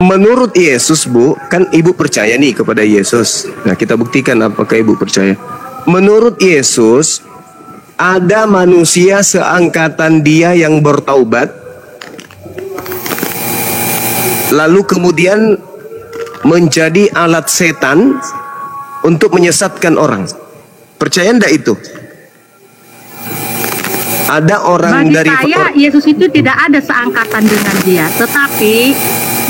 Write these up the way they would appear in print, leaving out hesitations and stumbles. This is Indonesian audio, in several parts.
Menurut Yesus, Bu, kan ibu percaya nih kepada Yesus. Nah, kita buktikan apakah ibu percaya. Menurut Yesus, ada manusia seangkatan dia yang bertaubat, lalu kemudian menjadi alat setan untuk menyesatkan orang. Percaya enggak itu? Ada orang Bagi dari saya, Yesus itu tidak ada seangkatan dengan dia, tetapi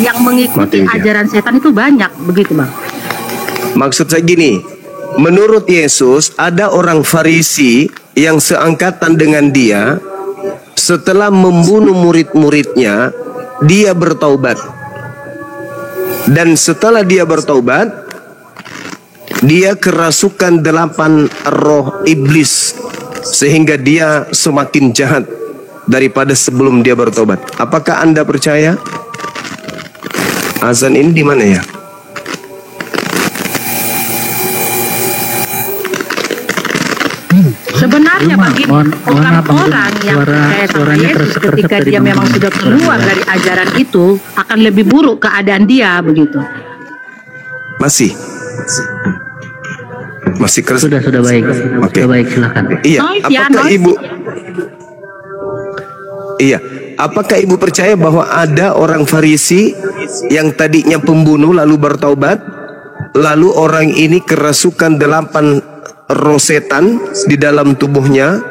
yang mengikuti ajaran setan itu banyak, begitu Bang. Maksud saya gini, menurut Yesus ada orang Farisi yang seangkatan dengan dia. Setelah membunuh murid-muridnya, dia bertaubat. Dan setelah dia bertaubat, dia kerasukan 8 roh iblis, sehingga dia semakin jahat daripada sebelum dia bertobat. Apakah Anda percaya? Azan ini di mana ya? Sebenarnya bagi orang-orang yang percaya sama Yesus, ketika dia memang sudah keluar dari ajaran itu, akan lebih buruk keadaan dia, begitu. Masih keras. Sudah baik. Oke. Sudah baik, silakan. Iya, apakah Ibu apakah Ibu percaya bahwa ada orang Farisi yang tadinya pembunuh lalu bertaubat, lalu orang ini kerasukan 8 roh setan di dalam tubuhnya,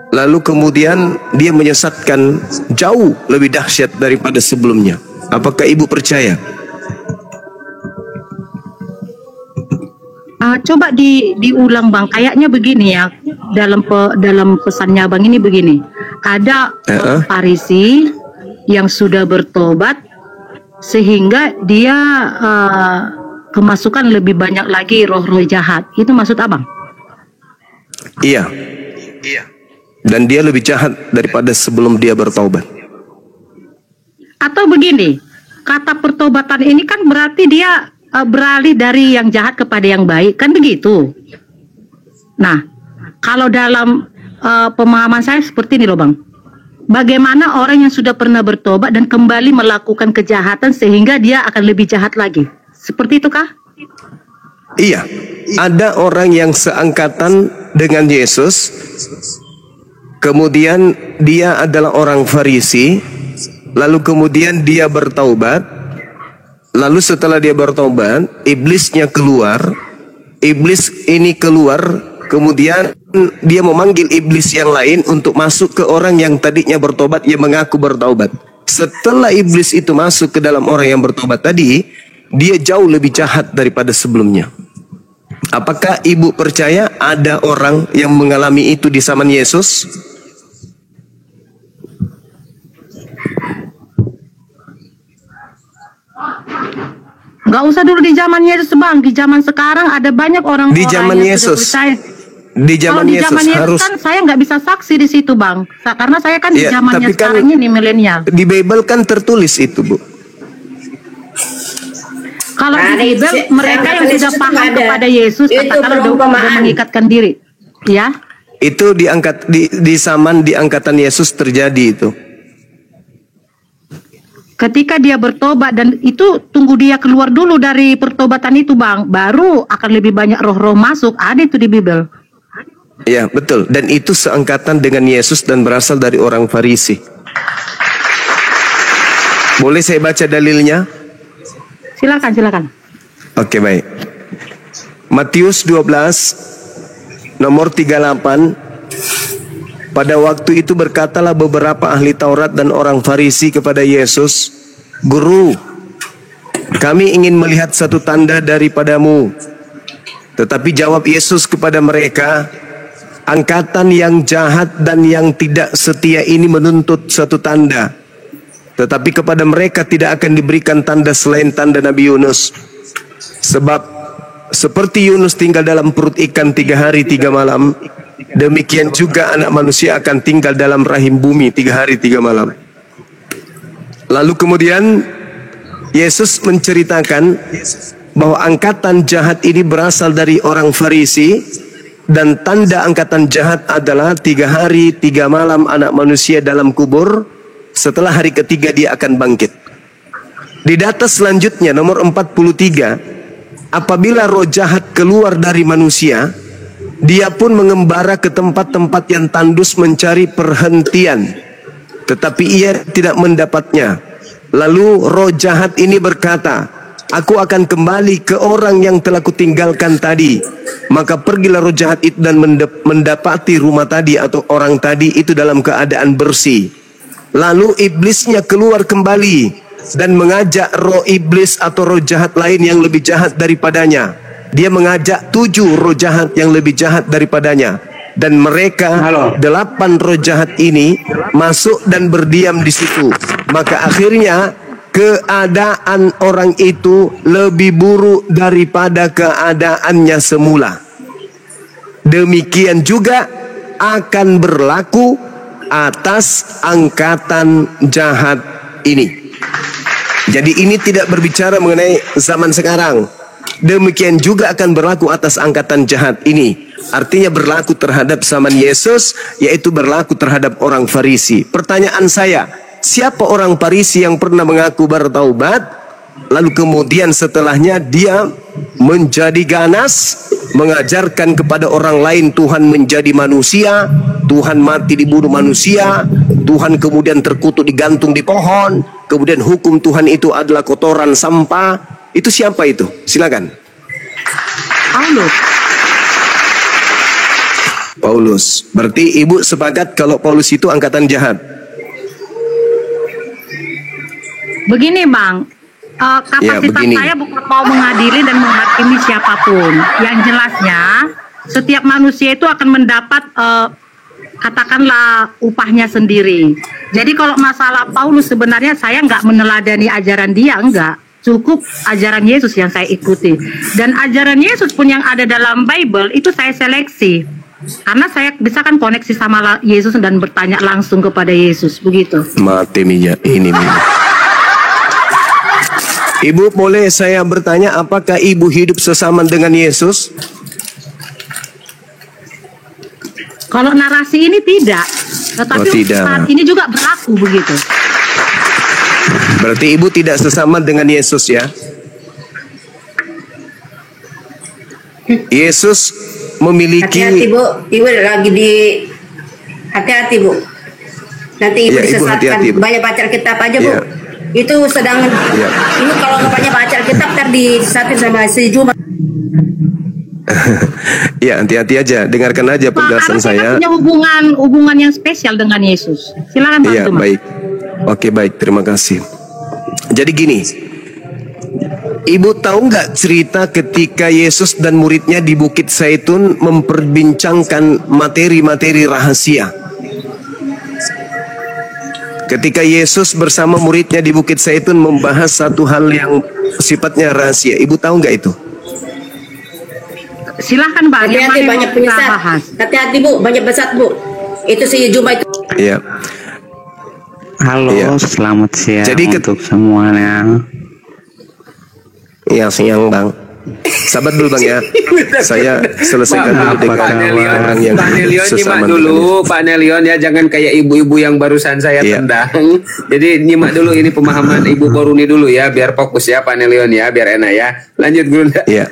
lalu kemudian dia menyesatkan jauh lebih dahsyat daripada sebelumnya? Apakah Ibu percaya? Coba diulang Bang, kayaknya begini ya, dalam pesannya Bang ini begini, ada Farisi yang sudah bertobat sehingga dia kemasukan lebih banyak lagi roh-roh jahat, itu maksud Abang? Iya. Dan dia lebih jahat daripada sebelum dia bertaubat. Atau begini, kata pertobatan ini kan berarti dia beralih dari yang jahat kepada yang baik, kan begitu? Nah, kalau dalam pemahaman saya seperti ini loh Bang. Bagaimana orang yang sudah pernah bertobat dan kembali melakukan kejahatan sehingga dia akan lebih jahat lagi? Seperti itu kah? Iya, ada orang yang seangkatan dengan Yesus, kemudian dia adalah orang Farisi, lalu kemudian dia bertaubat, lalu setelah dia bertaubat, iblisnya keluar, iblis ini keluar, kemudian dia memanggil iblis yang lain untuk masuk ke orang yang tadinya bertobat, yang mengaku bertaubat. Setelah iblis itu masuk ke dalam orang yang bertobat tadi, dia jauh lebih jahat daripada sebelumnya. Apakah Ibu percaya ada orang yang mengalami itu di zaman Yesus? Gak usah dulu di zaman Yesus Bang, di zaman sekarang ada banyak orang di zaman yang Yesus. percaya. Di zaman Kalau di Yesus zaman Yesus harus kan saya nggak bisa saksi di situ Bang, karena saya kan di zamannya sekarang ini milenial. Di Bible kan tertulis itu Bu. Kalau di Bible mereka yang sudah paham kepada Yesus katakan udah mengikatkan diri, ya? Itu diangkat di zaman di angkatan Yesus terjadi itu. Ketika dia bertobat dan itu tunggu dia keluar dulu dari pertobatan itu Bang, baru akan lebih banyak roh-roh masuk. Ada itu di Bible. Ya betul, dan itu seangkatan dengan Yesus dan berasal dari orang Farisi. Boleh saya baca dalilnya? Silakan. Oke, baik. Matius 12 nomor 38. Pada waktu itu berkatalah beberapa ahli Taurat dan orang Farisi kepada Yesus, "Guru, kami ingin melihat satu tanda daripadamu." Tetapi jawab Yesus kepada mereka, "Angkatan yang jahat dan yang tidak setia ini menuntut satu tanda. Tetapi kepada mereka tidak akan diberikan tanda selain tanda Nabi Yunus. Sebab seperti Yunus tinggal dalam perut ikan 3 hari 3 malam, demikian juga anak manusia akan tinggal dalam rahim bumi 3 hari 3 malam." Lalu kemudian Yesus menceritakan bahwa angkatan jahat ini berasal dari orang Farisi, dan tanda angkatan jahat adalah 3 hari 3 malam anak manusia dalam kubur, setelah hari ketiga dia akan bangkit. Di data selanjutnya nomor 43, apabila roh jahat keluar dari manusia, dia pun mengembara ke tempat-tempat yang tandus mencari perhentian, tetapi ia tidak mendapatnya. Lalu roh jahat ini berkata, aku akan kembali ke orang yang telah kutinggalkan tadi. Maka pergilah roh jahat itu dan mendapati rumah tadi atau orang tadi itu dalam keadaan bersih. Lalu iblisnya keluar kembali dan mengajak roh iblis atau roh jahat lain yang lebih jahat daripadanya. Dia mengajak 7 roh jahat yang lebih jahat daripadanya. Dan mereka 8 roh jahat ini masuk dan berdiam di situ. Maka akhirnya keadaan orang itu lebih buruk daripada keadaannya semula. Demikian juga akan berlaku atas angkatan jahat ini. Jadi ini tidak berbicara mengenai zaman sekarang. Demikian juga akan berlaku atas angkatan jahat ini. Artinya berlaku terhadap zaman Yesus, yaitu berlaku terhadap orang Farisi. Pertanyaan saya, siapa orang Farisi yang pernah mengaku bertaubat, lalu kemudian setelahnya dia menjadi ganas, mengajarkan kepada orang lain Tuhan menjadi manusia, Tuhan mati dibunuh manusia, Tuhan kemudian terkutuk digantung di pohon, kemudian hukum Tuhan itu adalah kotoran sampah. Itu siapa itu? Silakan. Paulus. Berarti ibu sepakat kalau Paulus itu angkatan jahat? Begini Bang, kapasitas saya bukan mau mengadili dan menghakimi siapapun. Yang jelasnya setiap manusia itu akan mendapat katakanlah upahnya sendiri. Jadi kalau masalah Paulus sebenarnya saya nggak meneladani ajaran dia, enggak. Cukup ajaran Yesus yang saya ikuti. Dan ajaran Yesus pun yang ada dalam Bible itu saya seleksi. Karena saya bisa kan koneksi sama Yesus dan bertanya langsung kepada Yesus, begitu. Mati minyak ini. Ibu, boleh saya bertanya, apakah ibu hidup sesama dengan Yesus? Kalau narasi ini tidak, tetapi tidak. Saat ini juga berlaku begitu. Berarti ibu tidak sesama dengan Yesus ya? Yesus memiliki. Hati-hati Bu, ibu lagi di hati-hati Bu. Nanti ibu ya, disesatkan. Hati-hati, banyak pacar kitab aja Bu. Ya. Itu sedang ini kalau nggak banyak baca Alkitab ntar disatir sama si Juma. Ya, hati-hati aja, dengarkan aja penjelasan saya. Punya hubungan yang spesial dengan Yesus. Silakan Pak. Iya, baik. Oke, baik, terima kasih. Jadi gini, ibu tahu nggak cerita ketika Yesus dan muridnya di Bukit Zaitun memperbincangkan materi-materi rahasia? Ketika Yesus bersama muridnya di Bukit Zaitun membahas satu hal yang sifatnya rahasia, ibu tahu nggak itu? Silahkan Bang. Hati-hati banyak penyesat. Hati-hati Bu, banyak besar Bu. Itu si Juma itu. Iya. Halo, ya. Selamat siang. Jadi untuk semuanya. Iya, siang Bang. Sabar dulu Bang ya. Saya selesaikan dulu dengan orang yang sesama dulu. Pak Nelion ya, jangan kayak ibu-ibu yang barusan saya tendang. Jadi nyimak dulu ini pemahaman Ibu Boruni dulu ya, biar fokus ya Pak Nelion ya, biar enak ya. Lanjut Guru. Iya.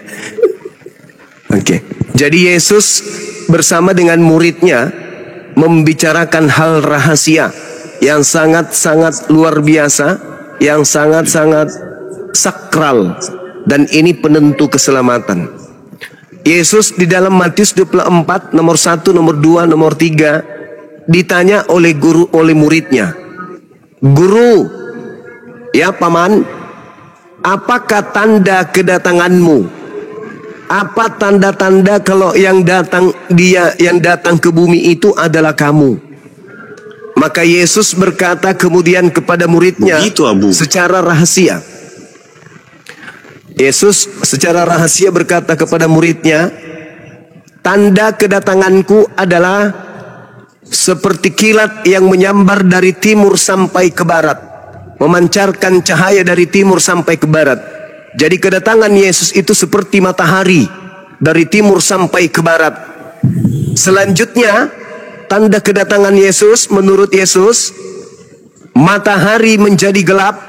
Oke. Jadi Yesus bersama dengan muridnya membicarakan hal rahasia yang sangat-sangat luar biasa, yang sangat-sangat sakral, dan ini penentu keselamatan. Yesus di dalam Matius 24 nomor 1, nomor 2, nomor 3 ditanya oleh muridnya, "Guru, ya Paman, apakah tanda kedatanganmu? Apa tanda-tanda kalau yang datang ke bumi itu adalah kamu?" Maka Yesus berkata kemudian kepada muridnya secara rahasia. Yesus secara rahasia berkata kepada muridnya, "Tanda kedatanganku adalah seperti kilat yang menyambar dari timur sampai ke barat, memancarkan cahaya dari timur sampai ke barat." Jadi kedatangan Yesus itu seperti matahari dari timur sampai ke barat. Selanjutnya, tanda kedatangan Yesus menurut Yesus, matahari menjadi gelap,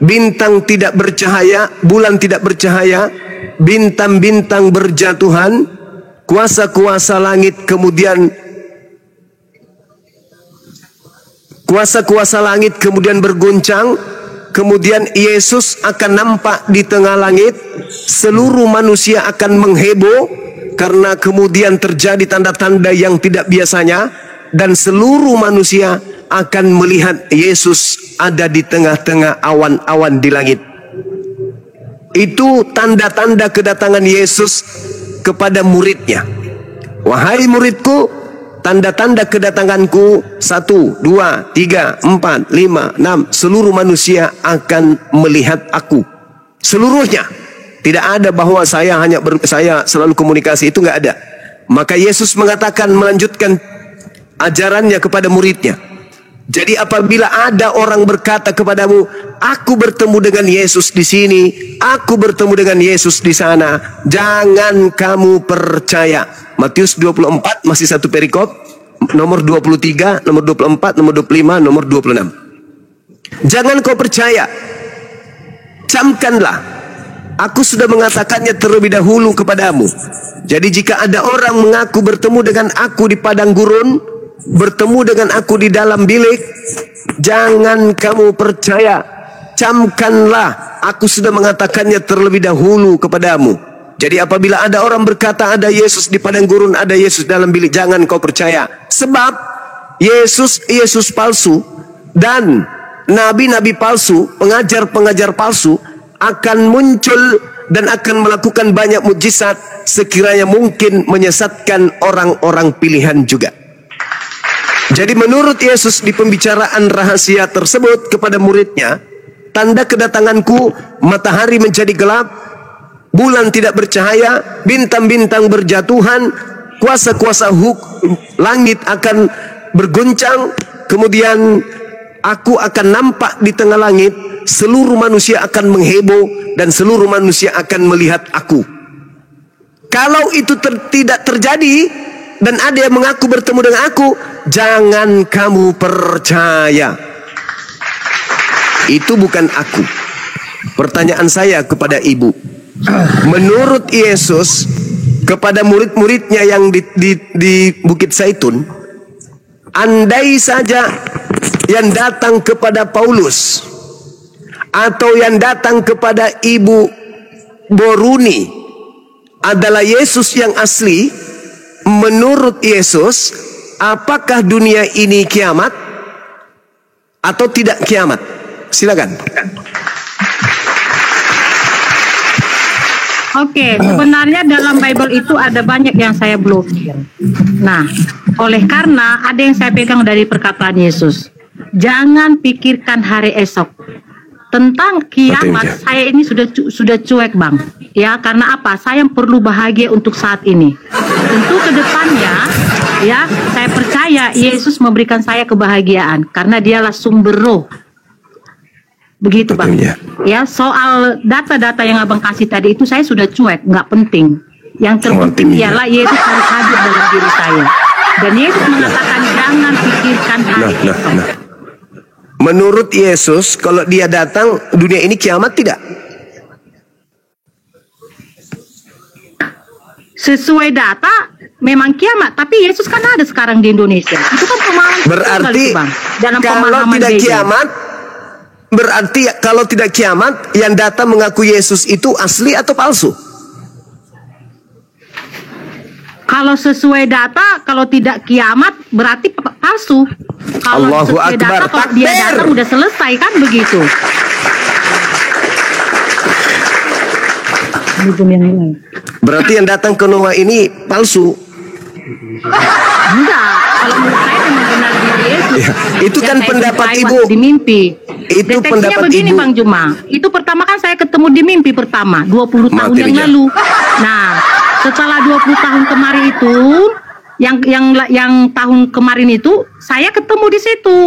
bintang tidak bercahaya, bulan tidak bercahaya, bintang-bintang berjatuhan, kuasa-kuasa langit kemudian berguncang, kemudian Yesus akan nampak di tengah langit, seluruh manusia akan mengheboh karena kemudian terjadi tanda-tanda yang tidak biasanya, dan seluruh manusia akan melihat Yesus ada di tengah-tengah awan-awan di langit. Itu tanda-tanda kedatangan Yesus kepada muridnya. Wahai muridku, tanda-tanda kedatanganku 1, 2, 3, 4, 5, 6. Seluruh manusia akan melihat aku. Seluruhnya. Tidak ada bahwa saya selalu komunikasi, itu nggak ada. Maka Yesus melanjutkan ajarannya kepada muridnya. Jadi apabila ada orang berkata kepadamu, aku bertemu dengan Yesus di sini, aku bertemu dengan Yesus di sana, jangan kamu percaya. Matius 24 masih satu perikop, nomor 23, nomor 24, nomor 25, nomor 26. Jangan kau percaya, camkanlah, aku sudah mengatakannya terlebih dahulu kepadamu. Jadi jika ada orang mengaku bertemu dengan aku di padang gurun, bertemu dengan aku di dalam bilik, jangan kamu percaya, camkanlah, aku sudah mengatakannya terlebih dahulu kepadamu. Jadi apabila ada orang berkata ada Yesus di padang gurun, ada Yesus dalam bilik, jangan kau percaya. Sebab Yesus palsu dan nabi-nabi palsu, pengajar-pengajar palsu akan muncul dan akan melakukan banyak mukjizat sekiranya mungkin menyesatkan orang-orang pilihan juga. Jadi menurut Yesus di pembicaraan rahasia tersebut kepada muridnya, tanda kedatanganku, matahari menjadi gelap, bulan tidak bercahaya, bintang-bintang berjatuhan, kuasa-kuasa langit akan berguncang, kemudian aku akan nampak di tengah langit, seluruh manusia akan mengheboh dan seluruh manusia akan melihat aku. Kalau itu tidak terjadi dan ada yang mengaku bertemu dengan aku, jangan kamu percaya. Itu bukan aku. Pertanyaan saya kepada ibu, menurut Yesus kepada murid-muridnya yang di Bukit Zaitun, andai saja yang datang kepada Paulus atau yang datang kepada Ibu Boruni adalah Yesus yang asli, menurut Yesus, apakah dunia ini kiamat atau tidak kiamat? Silakan. Oke, sebenarnya dalam Bible itu ada banyak yang saya blokir. Nah, oleh karena ada yang saya pegang dari perkataan Yesus, jangan pikirkan hari esok. Tentang kiamat, saya ini sudah cuek, Bang. Ya, karena apa? Saya perlu bahagia untuk saat ini. Tentu ke depannya, ya, saya percaya Yesus memberikan saya kebahagiaan karena Dialah sumber roh. Begitu, Bang. Ya, soal data-data yang Abang kasih tadi itu saya sudah cuek, nggak penting. Yang terpenting ialah Yesus harus hadir dalam diri saya. Dan Yesus mengatakan jangan pikirkan hari esok. Menurut Yesus, kalau dia datang, dunia ini kiamat tidak? Sesuai data, memang kiamat. Tapi Yesus kan ada sekarang di Indonesia. Itu kan pemahaman. Berarti dalam kalau tidak kiamat, berarti kalau tidak kiamat, yang datang mengaku Yesus itu asli atau palsu? Kalau sesuai data, kalau tidak kiamat berarti palsu. Kalau Allahu sesuai Akbar. data, kalau dia datang udah selesai kan begitu. Berarti yang datang ke Noah ini palsu. Enggak, kalau menurut saya memang benar diri Yesus. Ya, itu kan pendapat ibu. Di mimpi. Itu deteksinya pendapat begini, ibu. Bang Juma. Itu pertama kan saya ketemu di mimpi pertama 20 tahun yang lalu. Nah, setelah 20 tahun kemarin itu, yang tahun kemarin itu saya ketemu di situ.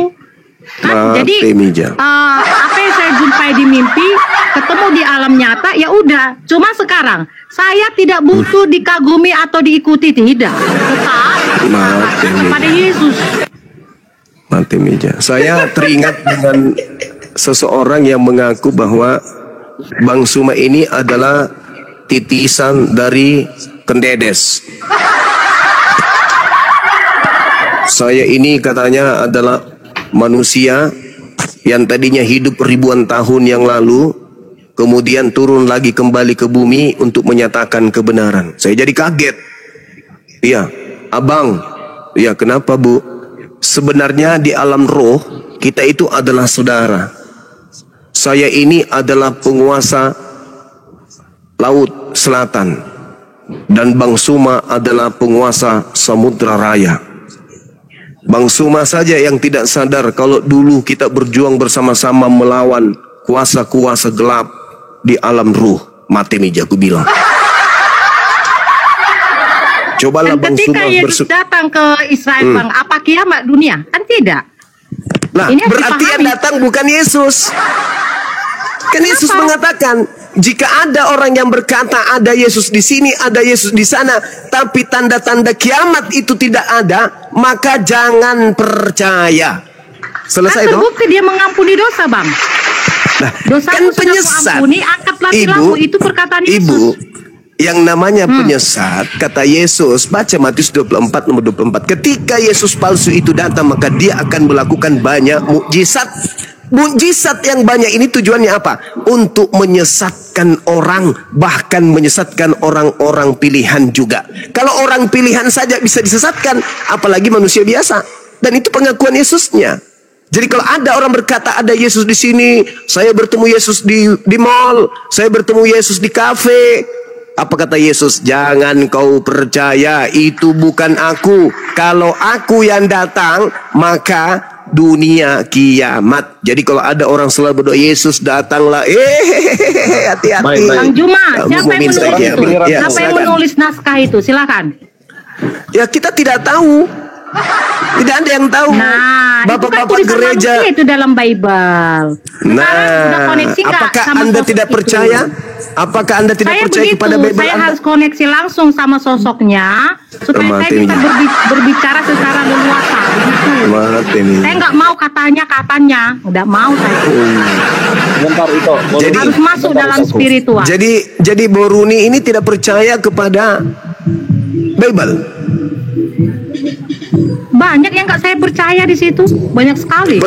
Kan, jadi apa yang saya jumpai di mimpi, ketemu di alam nyata, ya udah. Cuma sekarang saya tidak butuh dikagumi atau diikuti, tidak. Tetap kepada Yesus. Mati meja. Saya teringat dengan seseorang yang mengaku bahwa Bang Suma ini adalah titisan dari Kendedes. Saya ini katanya adalah manusia yang tadinya hidup ribuan tahun yang lalu, kemudian turun lagi kembali ke bumi untuk menyatakan kebenaran. Saya jadi kaget. Iya, abang. Iya, kenapa bu? Sebenarnya di alam roh kita itu adalah saudara. Saya ini adalah penguasa Laut Selatan dan Bang Suma adalah penguasa Samudra Raya. Bang Suma saja yang tidak sadar kalau dulu kita berjuang bersama-sama melawan kuasa-kuasa gelap di alam ruh. Mati meja aku bilang. Cobalah Dan Bang ketika Suma Yesus datang ke Israel, Bang, apa kiamat dunia? Kan tidak. Nah, Ini harus berarti yang dipahami. datang bukan Yesus. Kan Yesus mengatakan, jika ada orang yang berkata ada Yesus di sini, ada Yesus di sana, tapi tanda-tanda kiamat itu tidak ada, maka jangan percaya. Selesai Kan dong? terbukti dia mengampuni dosa, Bang. Nah, Dosamu kan sudah penyesat. kuampuni, angkatlah tilammu. Itu perkataan Yesus. Ibu, yang namanya penyesat, kata Yesus, baca Matius 24 nomor 24. Ketika Yesus palsu itu datang, maka dia akan melakukan banyak mukjizat. Mukjizat yang banyak ini tujuannya apa? Untuk menyesatkan orang, bahkan menyesatkan orang-orang pilihan juga. Kalau orang pilihan saja bisa disesatkan, apalagi manusia biasa. Dan itu pengakuan Yesusnya. Jadi kalau ada orang berkata ada Yesus di sini, saya bertemu Yesus di mall, saya bertemu Yesus di kafe. Apa kata Yesus? Jangan kau percaya, itu bukan aku. Kalau aku yang datang, maka dunia kiamat. Jadi kalau ada orang selalu berdoa Yesus datanglah, hati-hati. Bang Juma, siapa yang Mukmin menulis saja. itu? Ya, Siapa yang silakan. menulis naskah itu? Silakan. Ya kita tidak tahu. Tidak ada yang tahu. Nah, itu kan Bapak-bapak tulisan gereja. manusia itu dalam Bible. Sekarang sudah koneksi nggak apakah sama Anda sosok tidak itu? percaya? Apakah Anda tidak Saya percaya begitu, kepada Bible saya Anda? harus koneksi langsung sama sosoknya supaya saya Mati bisa ini. berbicara secara leluasa. Begitu. Mati nih. Saya nggak mau katanya, nggak mau saya. Bentar itu. Jadi- Harus masuk dalam spiritual. Jadi Boruni ini tidak percaya kepada Bible. Banyak yang nggak saya percaya di situ, banyak sekali.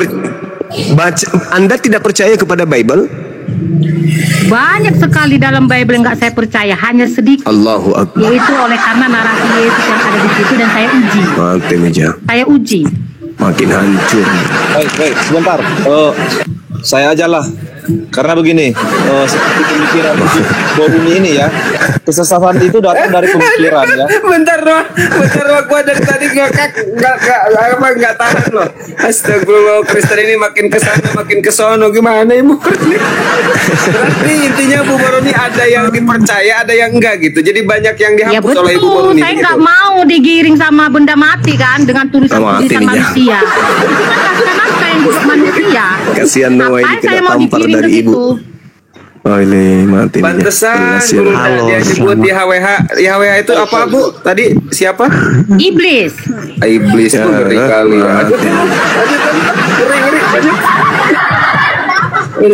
Anda tidak percaya kepada Bible? Banyak sekali dalam Bible yang nggak saya percaya, hanya sedikit. Allahu Akbar. Yaitu oleh karena narasi Yesus yang ada di situ dan saya uji. Mati meja. Saya uji. Makin hancur. Baik, sebentar. Saya aja lah. Karena begini, seperti pemikiran Boruni ini ya, kesesatan itu datang dari pemikiran ya. Bentar loh, gua dari tadi nggak tahan loh. Astagfirullah, Kristen ini makin kesono gimana ibu? Berarti intinya Bu Boruni ada yang dipercaya, ada yang enggak gitu. Jadi banyak yang Ya dihapus oleh Ibu betul, Boruni. saya gitu. nggak mau digiring sama benda mati kan dengan tulisan-tulisan Mati nih, manusia. Itu kan naskah-naskah yang juga manusia. Kasihan Noah ini Ngapain saya kena mau tampar digiring dari ke ibu. situ? Oh ini mati nih. Pantesan Kasihan. Guru Halo, dia nyebut selamat. YHWH. YHWH itu apa Bu? Tadi siapa? Iblis. Iblis Ya, tuh ngeri kali ya. mati.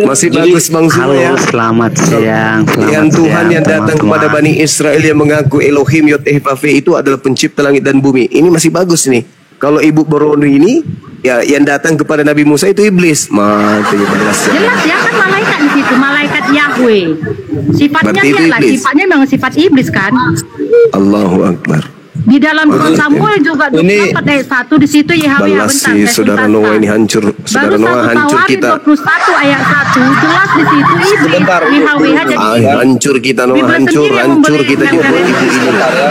Masih bagus Bang Zul Halo, ya. selamat siang. Selamat Yang Tuhan siang, yang datang teman-teman. kepada Bani Israel yang mengaku Elohim Yod-Heh-Vav-He itu adalah pencipta langit dan bumi. Ini masih bagus nih. Kalau Ibu Boroni ini ya yang datang kepada Nabi Musa itu iblis. Mati jelas ya. Jelas ya kan malaikat di situ, malaikat Yahweh. Sifatnya Berarti itu dia lah, iblis. sifatnya memang sifat iblis kan. Allahu Akbar. Di dalam Samuel juga Ini- 24 ayat 1 di situ Yahweh Balas si saudara Noah ini hancur. Saudara Noah hancur kita. 21 ayat 1 jelas di situ iblis. Sebentar, Bu. Yahweh jadi Hancur kita Noah, Bible hancur sendiri yang memberi kita juga yang ibu ini. Bentar ya.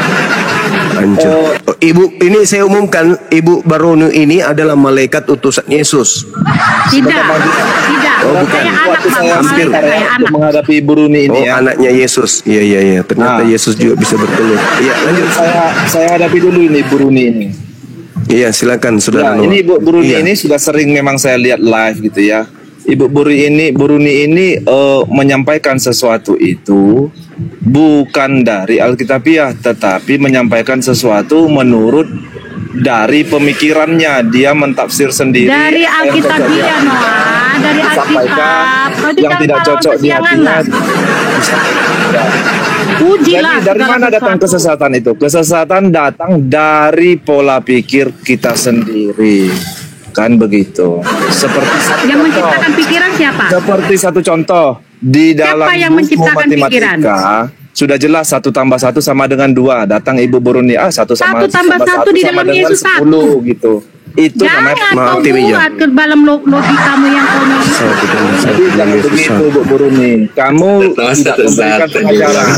Hancur. Oh, Ibu ini saya umumkan, Ibu Baronu ini adalah malaikat utusan Yesus. tidak. Oh, bukan. Saya anak Waktu saya Bang, hampir. sebentar ya, saya untuk anak. menghadapi Boruni ini Oh, ya. anaknya Yesus. Iya. Ternyata Nah. Yesus juga bisa bertelur. Iya, lanjut. Saya hadapi dulu ini Boruni ini. Iya, silakan saudara Ya, Noah. ini Ibu Boruni Iya. ini sudah sering memang saya lihat live gitu ya. Ibu Boruni ini menyampaikan sesuatu itu bukan dari Alkitabiah, tetapi menyampaikan sesuatu menurut dari pemikirannya. Dia mentafsir sendiri. Dari apa yang terjadi. Alkitabiah Noah, dari Alkitab. Kau yang tidak cocok di hatinya. Ujilah. Jadi dari mana datang kesesatan itu? Kesesatan datang dari pola pikir kita sendiri. Kan begitu. Seperti yang menciptakan pikiran siapa? Seperti satu contoh di dalam siapa yang menciptakan pikiran? Sudah jelas 1 tambah 1 sama dengan 2. Datang Ibu Buruni, 1 sama 1 tambah 1 di dalam Yesus 10 gitu. Itu jangan kau buat ke dalam logikamu yang konyol. Jangan begitu Bu Buruni. Kamu tidak memberikan pengajaran.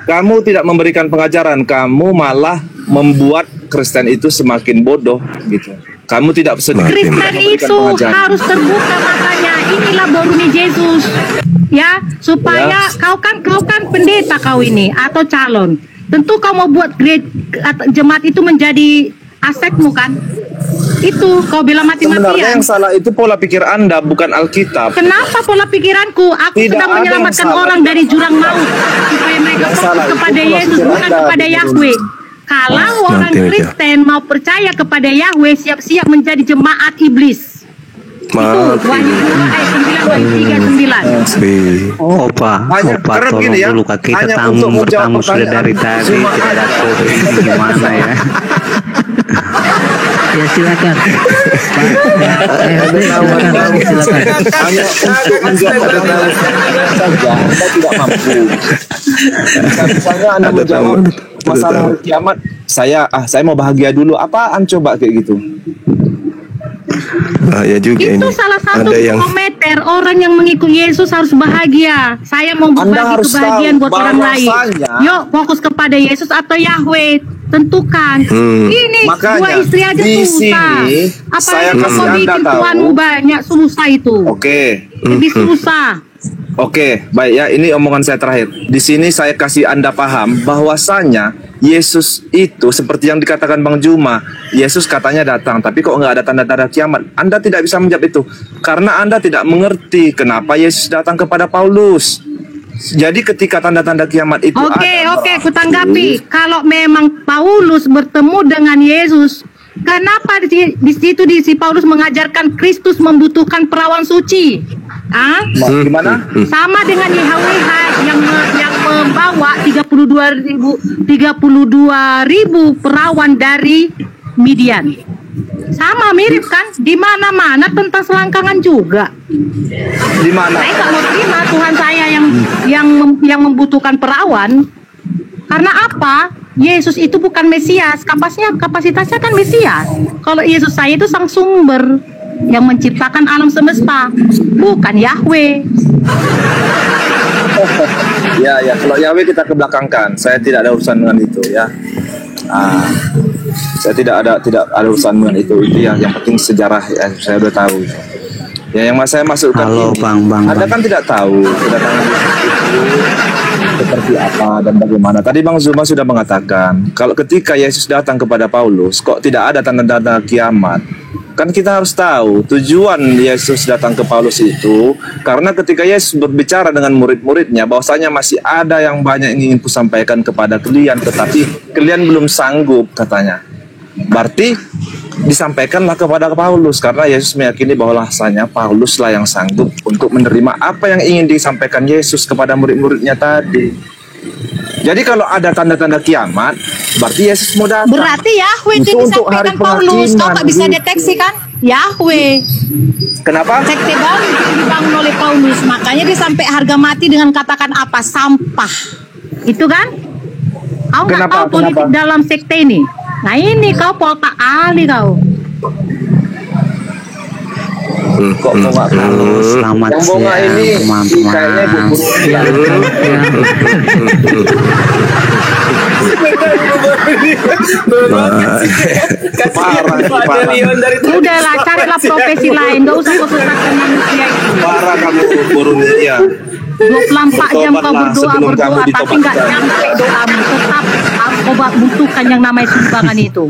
Kamu tidak memberikan pengajaran. Kamu malah membuat Kristen itu semakin bodoh gitu. Kamu tidak sedikit Kristen itu harus terbuka matanya. Inilah Boruni Yesus. Ya, supaya kau kan pendeta kau ini atau calon. Tentu kau mau buat jemaat itu menjadi asetmu kan? Itu kau bilang mati-matian. Sebenarnya yang salah itu pola pikir Anda, bukan Alkitab. Kenapa pola pikiranku? Aku sedang menyelamatkan orang dari jurang maut supaya mereka fokus kepada Yesus bukan kepada Yahweh. Kalau orang Kristen mau percaya kepada Yahweh, siap-siap menjadi jemaat iblis. Itu Wahyu 2 ayat 9 Wahyu 3:9. Opa tolong dulu Kak, kita tamu sudah dari tadi tidak ada kopi, gimana ya? Ya silakan. Silakan. Hanya untuk menjawab saja, Anda tidak mampu. Misalnya Anda menjawab masalah kiamat, saya mau bahagia dulu. Apaan coba kayak gitu? Ya juga itu ini. Salah satu komentar orang yang mengikut Yesus harus bahagia. Saya mau berbagi kebahagiaan buat orang lain. Yuk fokus kepada Yesus atau Yahweh. Tentukan. Ini makanya, 2 istri aja susah. Apalagi mau bikin tuanmu banyak, susah itu. Oke. Lebih susah. Oke, baik ya. Ini omongan saya terakhir. Di sini saya kasih Anda paham bahwasanya Yesus itu seperti yang dikatakan Bang Juma. Yesus katanya datang, tapi kok nggak ada tanda-tanda kiamat? Anda tidak bisa menjawab itu karena Anda tidak mengerti kenapa Yesus datang kepada Paulus. Jadi ketika tanda-tanda kiamat itu Oke, aku tanggapi. Kalau memang Paulus bertemu dengan Yesus, kenapa di situ si Paulus mengajarkan Kristus membutuhkan perawan suci? Gimana? Sama dengan Yahweh yang membawa 32.000 perawan dari Midian. Sama mirip kan? Di mana-mana tentang selangkangan juga. Di mana? Saya nggak mau terima Tuhan saya yang membutuhkan perawan. Karena apa? Yesus itu bukan Mesias, kapasitasnya kan Mesias. Kalau Yesus saya itu sang sumber yang menciptakan alam semesta, bukan Yahweh. Ya, kalau Yahweh kita kebelakangkan. Saya tidak ada urusan dengan itu ya. Saya tidak ada urusan dengan itu ya. Yang penting sejarah ya, saya udah tahu. Ya, yang saya masukkan ini, Anda kan tidak tahu kedatangan itu seperti apa dan bagaimana. Tadi Bang Zuma sudah mengatakan kalau ketika Yesus datang kepada Paulus, kok tidak ada tanda-tanda kiamat? Kan kita harus tahu tujuan Yesus datang ke Paulus itu karena ketika Yesus berbicara dengan murid-muridnya bahwasanya masih ada yang banyak yang ingin kusampaikan kepada kalian, tetapi kalian belum sanggup katanya. Berarti disampaikanlah kepada Paulus karena Yesus meyakini bahwasanya Pauluslah yang sanggup untuk menerima apa yang ingin disampaikan Yesus kepada murid-muridnya tadi. Jadi kalau ada tanda-tanda kiamat, berarti Yesus mau datang. Berarti Yahweh itu disampaikan Paulus. Kau nggak bisa deteksi kan? Yahweh. Kenapa? Sekte baru itu dibangun oleh Paulus. Makanya dia sampai harga mati dengan katakan apa? Sampah. Itu kan? Kau nggak tahu politik dalam sekte ini. Nah ini kau polta ahli kau. Kok mau nggak tahu? Selamat yang bunga ini kayaknya Bu Udahlah, carilah profesi lain, nggak usah kau susahkan manusia itu. Parah kamu Buruni ya. 24 jam kau berdoa, tapi nggak nyampe doamu. Tetap kau butuhkan yang namanya sumbangan itu.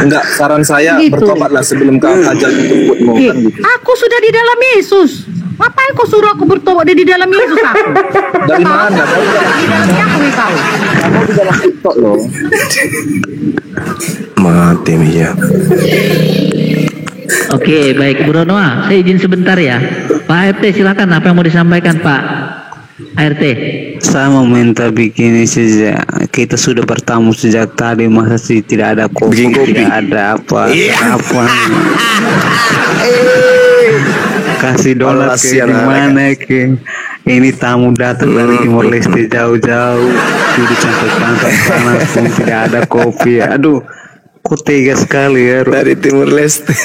Enggak, saran saya bertobatlah sebelum kau ajal jemputmu kan gitu. Aku sudah di dalam Yesus. Ngapain kau suruh aku bertobat di dalam Yesus aku? Dari mana? Di dalam Yahweh kau. Kamu di dalam TikTok loh. Mati ya. Oke, baik Bu Ronoa, saya izin sebentar ya. Pak RT silakan, apa yang mau disampaikan Pak RT? Saya mau minta begini saja. Kita sudah bertamu sejak tadi, masa sih tidak ada kopi, tidak ada apa? Apa? Kasih donat ke gimana ke? Ini tamu datang dari Timor Leste jauh-jauh, duduk sampai panas pun tidak ada kopi. Aduh, kok tega sekali ya dari Timor Leste.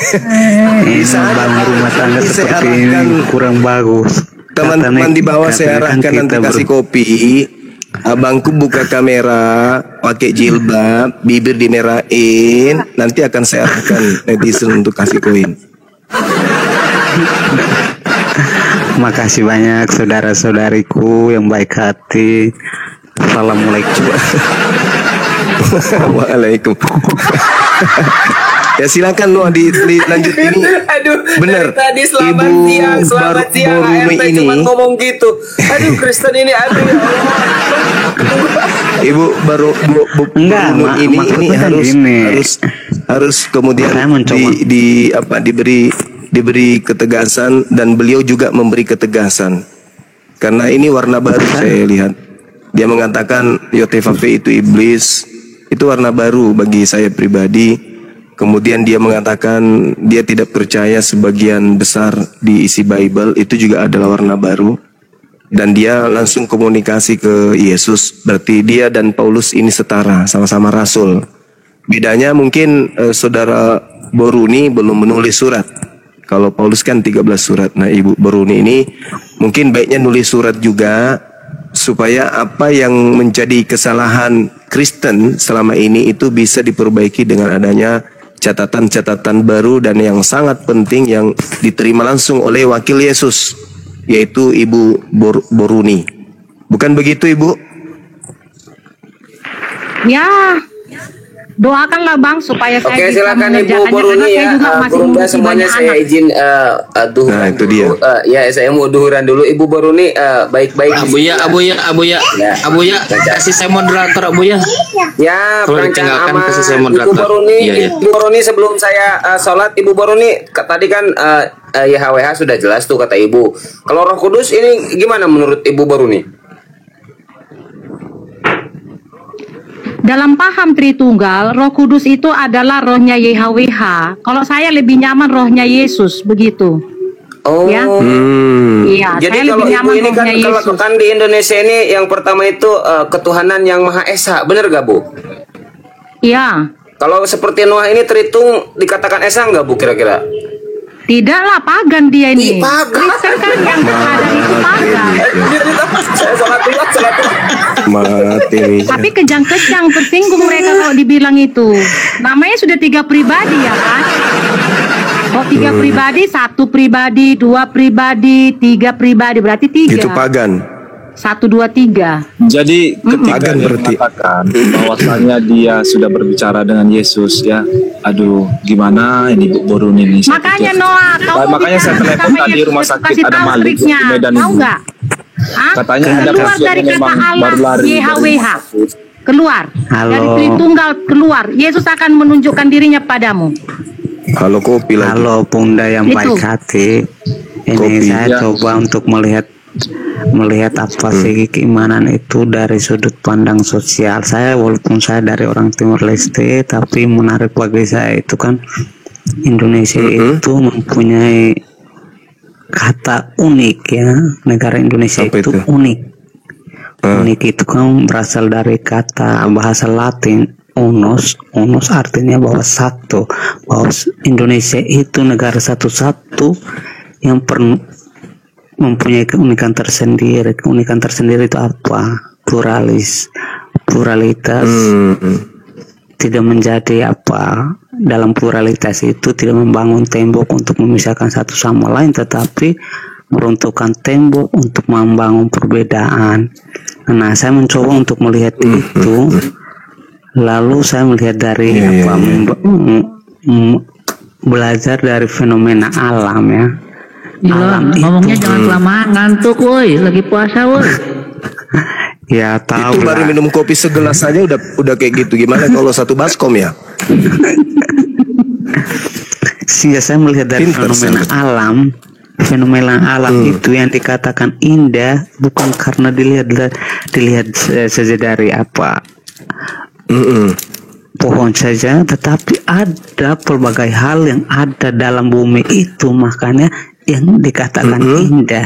Bisa bangun rumah tangga seperti ini kurang bagus. Teman-teman di bawah saya arahkan nanti kasih kopi. Abangku buka kamera, pakai jilbab, bibir dimerahin, nanti akan saya arahkan netizen untuk kasih koin. Makasih banyak saudara-saudariku yang baik hati. Assalamualaikum. Waalaikum. Ya silakan Noah dilanjut ini. Aduh, bener. Tadi selamat siang ART cuma ngomong gitu. Aduh, Kristen ini aduh ya Allah. Ibu baru ini harus kemudian diberi ketegasan, dan beliau juga memberi ketegasan karena ini warna baru. Saya lihat dia mengatakan Yotefafe itu iblis, itu warna baru bagi saya pribadi. Kemudian dia mengatakan dia tidak percaya sebagian besar di isi Bible, itu juga adalah warna baru. Dan dia langsung komunikasi ke Yesus, berarti dia dan Paulus ini setara, sama-sama rasul. Bedanya mungkin saudara Boruni belum menulis surat. Kalau Paulus kan 13 surat. Nah, Ibu Boruni ini mungkin baiknya nulis surat juga, supaya apa yang menjadi kesalahan Kristen selama ini itu bisa diperbaiki dengan adanya catatan-catatan baru dan yang sangat penting yang diterima langsung oleh wakil Yesus, yaitu Ibu Boruni. Bukan begitu, Ibu? Ya, doakanlah Bang supaya saya bisa silakan Ibu mengerjakannya, Boruni karena ya. saya juga masih Berunda memiliki semuanya banyak saya anak. izin duhuran. Nah, itu dia. Ya, saya mau duhuran dulu. Ibu Boruni baik-baik. Abuya, kasih saya moderator Abuya. Ya, Kalau perancang ditinggalkan aman. kasih saya Ibu moderator. Boruni, Iya. Ibu Boruni sebelum saya sholat, Ibu Boruni tadi kan YHWH sudah jelas tuh kata Ibu. Kalau Roh Kudus ini gimana menurut Ibu Boruni? Dalam paham Tritunggal, Roh Kudus itu adalah rohnya YHWH. Kalau saya lebih nyaman rohnya Yesus, begitu. Oh, Ya. Iya, jadi saya kalau lebih Ibu nyaman ini kan rohnya kalau Yesus. kan di Indonesia ini yang pertama itu ketuhanan yang Maha Esa, bener gak Bu? Iya. Kalau seperti Noah ini Tritung dikatakan Esa nggak Bu kira-kira? Tidaklah, pagan dia ini. Ih, pagan. Kristen kan yang berada itu pagan. Saya sholat dulu. Mati. Tapi kejang-kejang tersinggung mereka kalau dibilang itu. Namanya sudah 3 pribadi ya kan? Kalau 3 pribadi, 1 pribadi, 2 pribadi, 3 pribadi, berarti 3. Itu pagan. 1, 2, 3. Jadi ketika Pagan dia berarti. mengatakan bahwasanya dia sudah berbicara dengan Yesus, ya, aduh, gimana ini Bu Boruni ini? Saya Makanya pikir. Noah, kau Makanya saya bicara telepon sama tadi Yesus, rumah aku sakit kasih ada tahu Malik triknya. di Medan Tahu itu. nggak? Hah? Katanya ada Keluar pasien dari yang kata memang Allah, baru lari dari YHWH. rumah sakit. Keluar. Halo. Dari Tritunggal keluar. Yesus akan menunjukkan dirinya padamu. Halo kopi lagi. Halo Bunda yang Itu. baik hati. Ini Kopi, saya ya. coba untuk melihat apa sih keimanan itu dari sudut pandang sosial. Saya walaupun saya dari orang Timor Leste, tapi menarik bagi saya itu kan Indonesia itu mempunyai kata unik ya. Negara Indonesia Apa itu itu? unik. Unik itu kan berasal dari kata bahasa Latin unos artinya bahwa satu, bahwa Indonesia itu negara satu-satu yang mempunyai keunikan tersendiri. Keunikan tersendiri itu apa? Pluralitas. Tidak menjadi apa, dalam pluralitas itu tidak membangun tembok untuk memisahkan satu sama lain, tetapi meruntuhkan tembok untuk membangun perbedaan. Nah, saya mencoba untuk melihat itu, lalu saya melihat dari belajar dari fenomena alam ya. Alam ngomongnya itu, jangan kelamaan, ngantuk woi, lagi puasa woi. ya tahu Itu baru lah. minum kopi segelas saja udah kayak gitu. Gimana kalau 1 baskom ya? Sehingga saya melihat dari fenomena alam itu yang dikatakan indah bukan karena dilihat saja dari apa pohon saja, tetapi ada pelbagai hal yang ada dalam bumi itu, makanya yang dikatakan indah.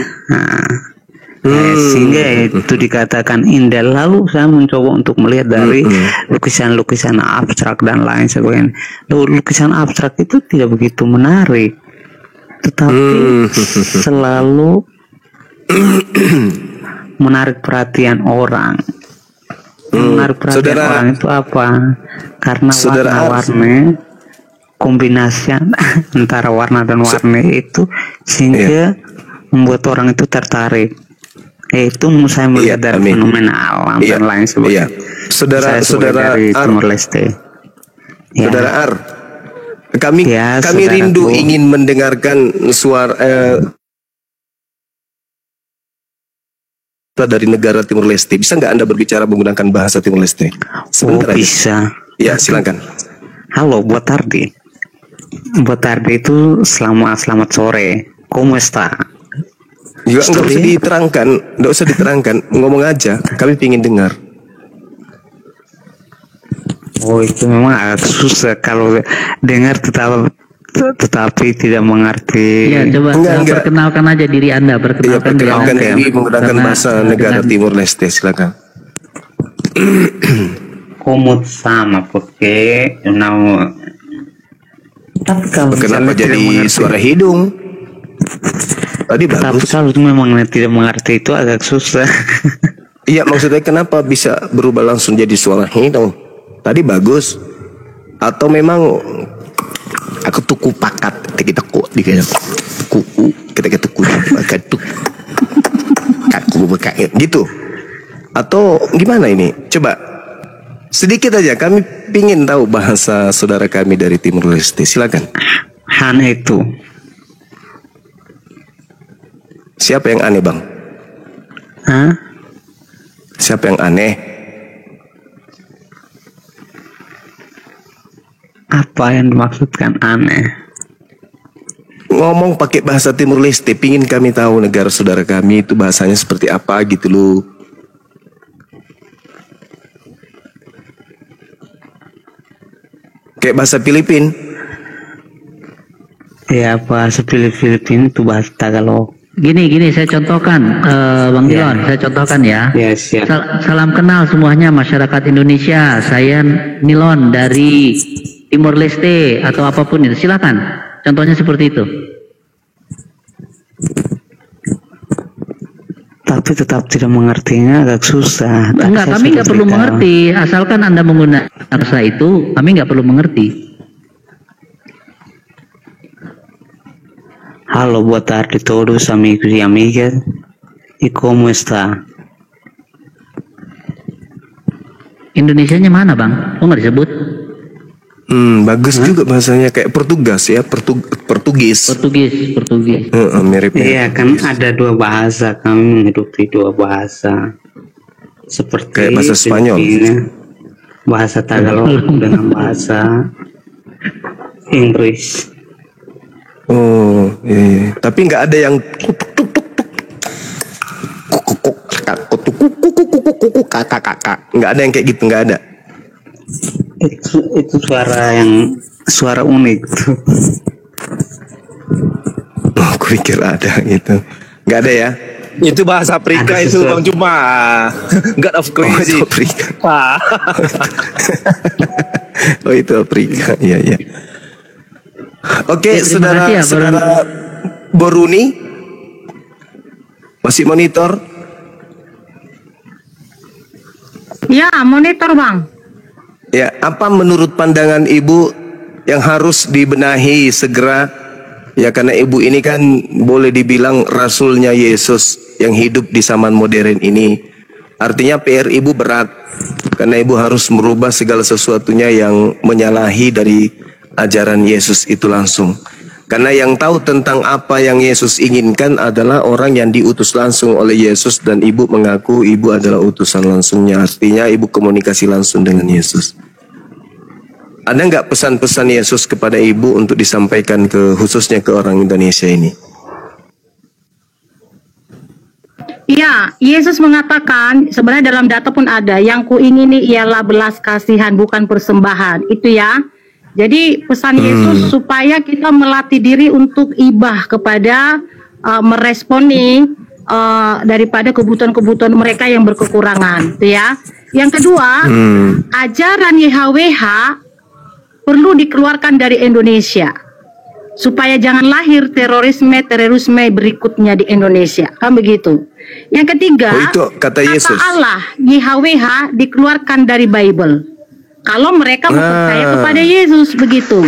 Sehingga itu dikatakan indah. Lalu saya mencoba untuk melihat dari lukisan-lukisan abstrak dan lain sebagainya. Lukisan abstrak itu tidak begitu menarik, tetapi selalu menarik perhatian orang. Menarik perhatian orang itu apa? Karena warna-warni, kombinasi antara warna dan warna itu sehingga membuat orang itu tertarik. Itu saya melihat dari fenomena alam dan lain sebagainya. Saudara dari Timor Leste. Saudara Ar, kami rindu ingin mendengarkan suara dari negara Timor Leste. Bisa nggak Anda berbicara menggunakan bahasa Timor Leste? Sebentar bisa. Ya, silakan. Halo, buat tarde. Buat tarde itu selamat sore. ¿Cómo está? Juga nggak usah diterangkan, ngomong aja. Kami ingin dengar. Oh, itu memang agak susah kalau dengar tetapi tidak mengerti. Ya, coba perkenalkan aja diri Anda, perkenalkan diri menggunakan bahasa negara Timor Leste, silakan. Komut sama pakai nama. Tapi kalau kenapa jadi suara hidung? Tadi bagus. Tapi kalau memang tidak mengerti itu agak susah. Iya, maksudnya kenapa bisa berubah langsung jadi suara hidung? Tadi bagus. Atau memang aku tuku pakat kita kok dikira kuku kita tuku pakat tuh kaku pakai gitu. Atau gimana ini? Coba sedikit aja, kami pingin tahu bahasa saudara kami dari Timor Leste. Silakan. Han itu. Siapa yang aneh, Bang? Hah? Siapa yang aneh? Apa yang dimaksudkan aneh? Ngomong pakai bahasa Timor Leste, pingin kami tahu negara saudara kami itu bahasanya seperti apa gitu loh. Kayak bahasa Filipin. Ya, bahasa Filipin itu bahasa Tagalog. Gini saya contohkan, Bang Dilon, saya contohkan ya. Ya, siap. Salam kenal semuanya masyarakat Indonesia. Saya Nilon dari Timor Leste atau apapun itu. Silakan. Contohnya seperti itu. Tapi tetap tidak mengertinya agak susah. Enggak, kami nggak perlu mengerti. Asalkan Anda menggunakan bahasa itu, kami nggak perlu mengerti. Halo, buat tarde todos amigos y amigas. ¿Y cómo está? Indonesianya mana, Bang? Kok nggak disebut? Bagus juga bahasanya, kayak Portugas ya, Portugis. Mirip. Iya, kan ada dua bahasa, kami menghidupi dua bahasa. Seperti kayak bahasa Spanyol. Bahasa Tagalog dengan bahasa Inggris. Oh, iya. Tapi nggak ada yang kakak, nggak ada yang kayak gitu, nggak ada. Itu suara unik tuh. Oh, aku pikir ada gitu. Nggak ada ya. Itu bahasa Afrika itu Bang Cuma. God of Crazy. Oh, itu Afrika. Oh, itu Afrika. Iya. Oke, saudara Boruni masih monitor? Ya, monitor, Bang. Ya, apa menurut pandangan Ibu yang harus dibenahi segera? Ya, karena Ibu ini kan boleh dibilang rasulnya Yesus yang hidup di zaman modern ini. Artinya PR Ibu berat, karena Ibu harus merubah segala sesuatunya yang menyalahi dari ajaran Yesus itu langsung. Karena yang tahu tentang apa yang Yesus inginkan adalah orang yang diutus langsung oleh Yesus, dan Ibu mengaku Ibu adalah utusan langsungnya. Artinya Ibu komunikasi langsung dengan Yesus. ada nggak pesan-pesan Yesus kepada ibu untuk disampaikan khususnya ke orang Indonesia ini? Ya, Yesus mengatakan sebenarnya dalam data pun ada, yang kuingini ialah belas kasihan bukan persembahan. Itu ya. Jadi pesan Yesus supaya kita melatih diri untuk ibah kepada meresponi daripada kebutuhan-kebutuhan mereka yang berkekurangan, itu ya. Yang kedua, ajaran YHWH perlu dikeluarkan dari Indonesia supaya jangan lahir terorisme berikutnya di Indonesia, kan begitu. Yang ketiga, itu kata Yesus. Allah YHWH dikeluarkan dari Bible. Kalau mereka percaya kepada Yesus, begitu.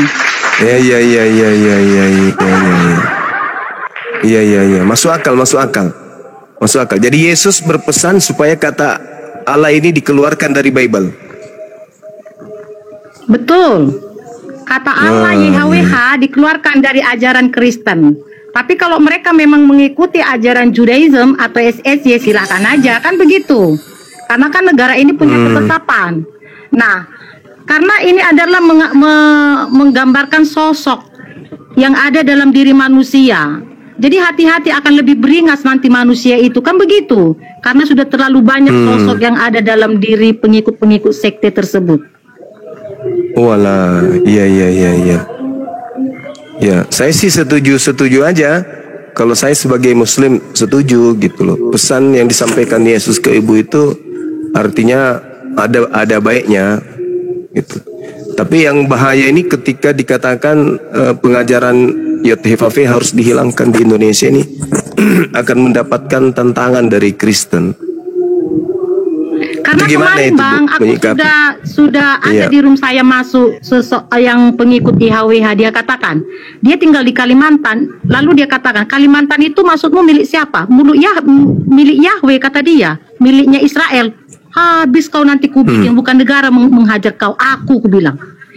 Iya. Masuk akal. Jadi Yesus berpesan supaya kata Allah ini dikeluarkan dari Bible. Betul. Kata Allah YHWH dikeluarkan dari ajaran Kristen. Tapi kalau mereka memang mengikuti ajaran Judaism atau SS, ya silakan aja, kan begitu. Karena kan negara ini punya ketetapan. Nah, karena ini adalah menggambarkan sosok yang ada dalam diri manusia. Jadi hati-hati, akan lebih beringas nanti manusia itu, kan begitu. Karena sudah terlalu banyak sosok yang ada dalam diri pengikut-pengikut sekte tersebut. Walah, iya. Ya, saya sih setuju aja. Kalau saya sebagai Muslim setuju gitu loh. Pesan yang disampaikan Yesus ke ibu itu artinya ada baiknya gitu. Tapi yang bahaya ini ketika dikatakan pengajaran YHWH harus dihilangkan di Indonesia ini akan mendapatkan tantangan dari Kristen. Karena kemarin itu, Bang, aku sudah ada di room saya masuk yang pengikut YHWH, dia katakan dia tinggal di Kalimantan, lalu dia katakan Kalimantan itu maksudmu milik siapa? Milik Yahweh, kata dia, miliknya Israel. Habis kau nanti kubikin, bukan negara menghajar kau, aku bilang.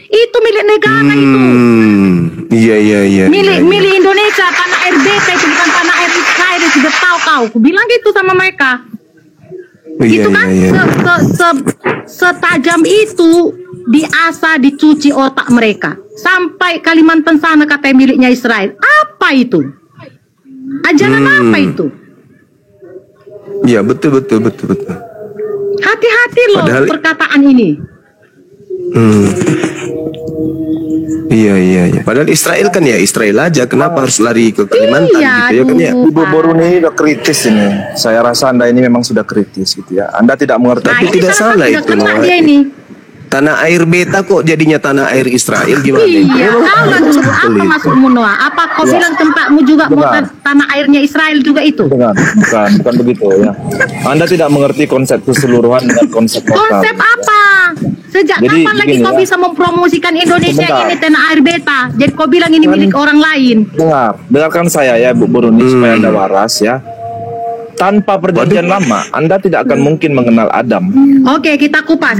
Itu milik negara itu. Iya. Milik Indonesia, tanah air beta itu bukan tanah air Israel, sudah tahu kau. Aku bilang gitu sama mereka. Itu kan setajam itu diasah, dicuci otak mereka. Sampai Kalimantan sana katanya miliknya Israel. Apa itu? Ajaran apa itu? Iya, betul. Hati-hati loh perkataan ini. Iya. Padahal Israel kan ya Israel aja. Kenapa harus lari ke Kalimantan gitu ya kan ya? Ibu Boruni udah kritis ini. Saya rasa Anda ini memang sudah kritis gitu ya. Anda tidak mengerti. Tapi tidak salah itu. Tanah air beta kok jadinya tanah air Israel gimana? Iya, apa maksudmu Noah? Apa kau bilang tempatmu juga tanah airnya Israel juga itu? Bukan begitu ya. Anda tidak mengerti konsep keseluruhan dan konsep lokal. Konsep apa? Sejak kapan lagi kau bisa mempromosikan Indonesia ini tanah air beta? Jadi kau bilang ini milik orang lain. Dengarkan saya ya Bu Boruni supaya Anda waras ya. Tanpa perjanjian lama, Anda tidak akan mungkin mengenal Adam. Oke, kita kupas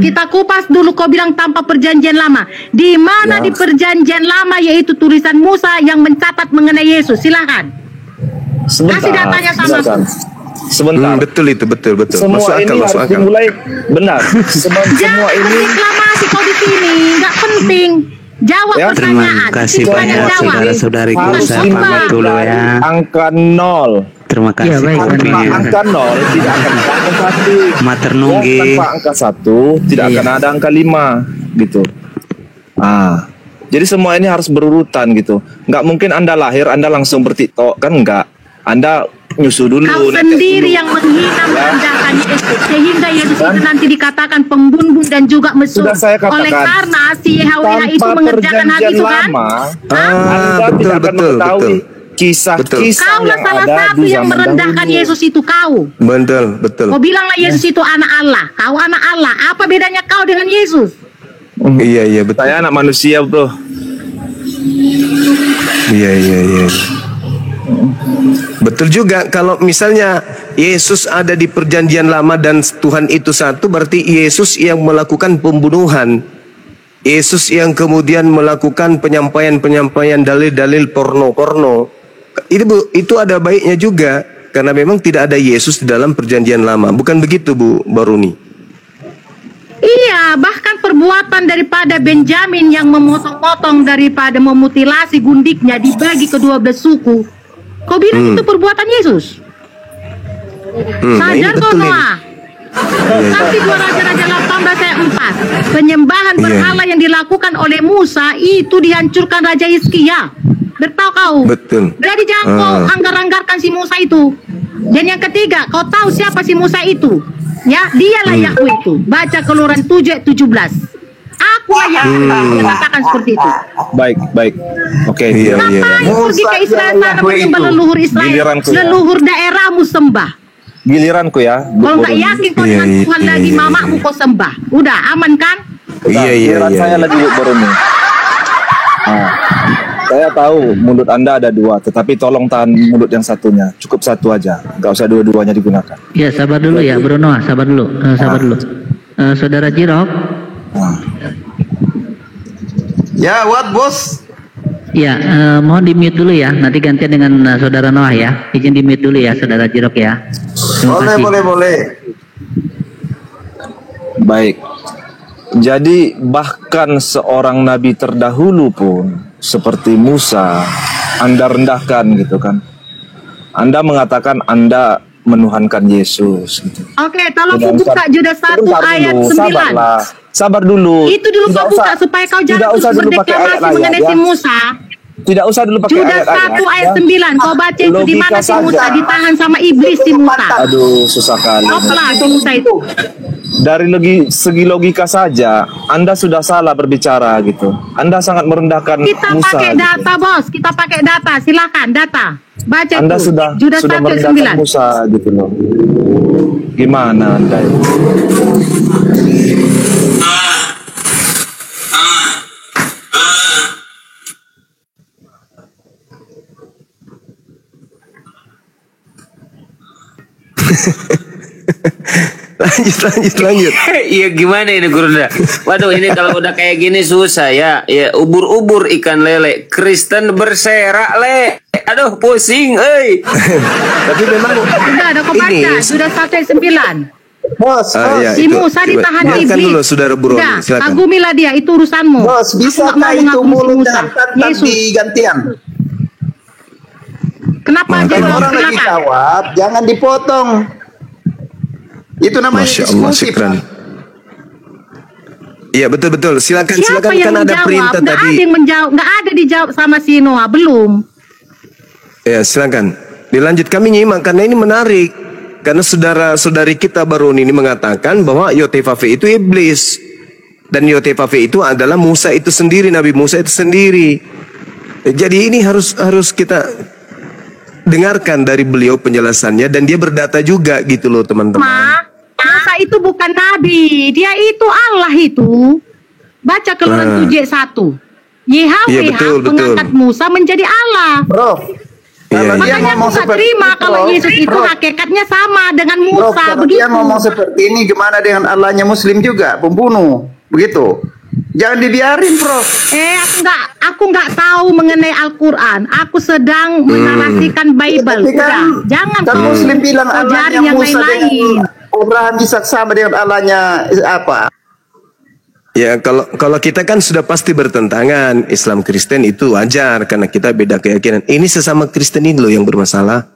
dulu. Kau bilang tanpa perjanjian lama. Di mana di perjanjian lama yaitu tulisan Musa yang mencatat mengenai Yesus? Silakan. Kasih datanya sama aku. Sebentar. Betul itu, betul. Semua masuk akal, ini harus dimulai benar. Semua ini reklamasi kau di sini, nggak penting. Jawab pertanyaan. Terima kasih banyak saudara-saudariku. Saya pamit dulu ya. Angka 0. Terima kasih. Tanpa angka 0 tidak akan ada angka 1. Mater nunggi. Tanpa angka 1 tidak akan ada angka 5 gitu. Jadi semua ini harus berurutan gitu. Nggak mungkin Anda lahir Anda langsung bertiktok, kan enggak. Anda nyusu dulu. Kau sendiri yang menghina merendahkan Yesus sehingga Yesus itu nanti dikatakan pembunuh dan juga mesum. Oleh karena si YHWH itu mengerjakan hal itu kan? Anda tidak akan mengetahui kisah-kisah yang salah satu yang merendahkan Yesus itu kau. Betul. Kau bilanglah Yesus itu anak Allah. Kau anak Allah. Apa bedanya kau dengan Yesus? Iya betul. Saya anak manusia, bro. Iya. Betul juga, kalau misalnya Yesus ada di perjanjian lama dan Tuhan itu satu, berarti Yesus yang melakukan pembunuhan. Yesus yang kemudian melakukan penyampaian dalil-dalil porno. Itu ada baiknya juga, karena memang tidak ada Yesus di dalam perjanjian lama. Bukan begitu Bu Boruni? Iya, bahkan perbuatan daripada Benjamin yang memotong-potong daripada memutilasi gundiknya dibagi ke 12 suku. Kau bilang itu perbuatan Yesus? Sadar kau, Noah? Tapi 2 Raja-Raja 18 ayat 4, penyembahan berhala yang dilakukan oleh Musa itu dihancurkan Raja Hizkia. Bertahu kau? Betul. Jadi jangan kau anggar-anggarkan si Musa itu. Dan yang ketiga, kau tahu siapa si Musa itu? Ya, dialah Yahweh itu. Baca Keluaran 7 ayat 17. Aku Yahweh, katakan seperti itu. Baik. Oke. Ngapain pergi ke Israel sana menyembah leluhur Israel? Leluhur daerahmu sembah. Giliranku ya. Kalau nggak yakin kau dengan Tuhan lagi, mamamu kau sembah. Udah aman kan? Giliran saya lagi Bu Boroni. Nah, saya tahu mulut Anda ada 2, tetapi tolong tahan mulut yang satunya. Cukup 1 aja, nggak usah dua-duanya digunakan. Ya, sabar dulu ya, Bro Noah, sabar dulu. Saudara Jirok. Ya, what bos? Ya, mohon di mute dulu ya. Nanti gantian dengan Saudara Noah ya. Izin di mute dulu ya, Saudara Jirok ya. Boleh. Baik. Jadi bahkan seorang nabi terdahulu pun seperti Musa Anda rendahkan gitu kan. Anda mengatakan Anda menuhankan Yesus gitu. Oke, tolong buka Judas 1 ayat 9. Sabar dulu. Itu dulu kau buka supaya kau jangan terus berdeklarasi mengenai si Musa. Tidak usah dulu pakai Judas 1 ayat 9. Kau baca itu di mana si Musa ditahan sama iblis si Musa. Aduh, susah kali. Apalah si Musa itu. Dari segi logika saja, Anda sudah salah berbicara gitu. Anda sangat merendahkan kita Musa. Kita pakai data, gitu. Bos. Kita pakai data. Silakan data. Baca Anda itu. sudah merendahkan Musa gitu loh. Gimana Anda itu? lanjut. Iya gimana ini Gurunda? Waduh ini kalau udah kayak gini susah ya. Ya ubur-ubur ikan lele. Kristen berserak le. Aduh pusing, Tapi memang sudah ada kau baca. Sudah 1:9. Bos, si Musa ditahan iblis. Dulu saudara Buroni, silakan. Kagumilah dia, itu urusanmu. Bos, bisakah itu mulut dan Yesus digantian? Kenapa aja orang lagi jawab, jangan dipotong. Itu namanya Masya Allah, diskusi. Iya betul. Silakan Siapa yang kan ada menjawab? perintah Nggak tadi. ada yang menjawab, nggak ada dijawab sama si Noah, belum. Ya silakan. Dilanjut, kami nyimak karena ini menarik. Karena saudara-saudari kita Baruni ini mengatakan bahwa Yotefafe itu iblis. Dan Yotefafe itu adalah Musa itu sendiri, Nabi Musa itu sendiri. Jadi ini harus kita dengarkan dari beliau penjelasannya, dan dia berdata juga gitu loh teman-teman. Musa itu bukan nabi, dia itu Allah itu. Baca Keluaran 7:1. Yahweh mengangkat Musa menjadi Allah. Bro, makanya aku gak terima kalau Yesus itu hakikatnya sama dengan Musa. Bro, begitu. dia ngomong seperti ini gimana dengan Allahnya Muslim juga, pembunuh, begitu. Jangan dibiarin, Bro. Aku nggak tahu mengenai Al-Quran. Aku sedang menarasikan Bible. Jangan Muslim bilang Allahnya yang Musa lain-lain. Abraham bisa sama dengan Allahnya apa? Ya kalau kita kan sudah pasti bertentangan. Islam Kristen itu wajar karena kita beda keyakinan. Ini sesama Kristen ini loh yang bermasalah.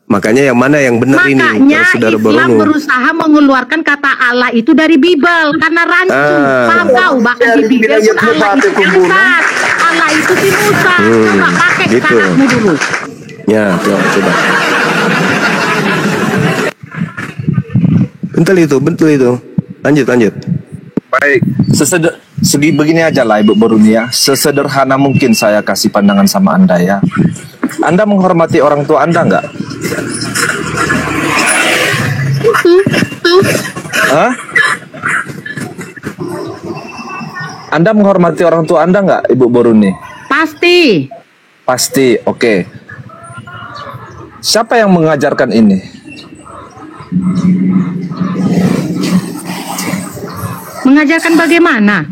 Makanya yang mana yang benar ini? Makanya Islam berusaha mengeluarkan kata Allah itu dari Bible karena rancu. Paham kau? Bahkan di Bible pun Allah itu diangkat. Allah itu si Musa. Coba pakai sanadmu dulu. Ya, coba. Betul itu. Lanjut. Baik, segi begini aja lah Ibu Boruni ya. Sesederhana mungkin saya kasih pandangan sama Anda ya. Anda menghormati orang tua Anda nggak? Hah? Anda menghormati orang tua Anda nggak, Ibu Boruni? Pasti, oke. Siapa yang mengajarkan ini? Mengajarkan bagaimana?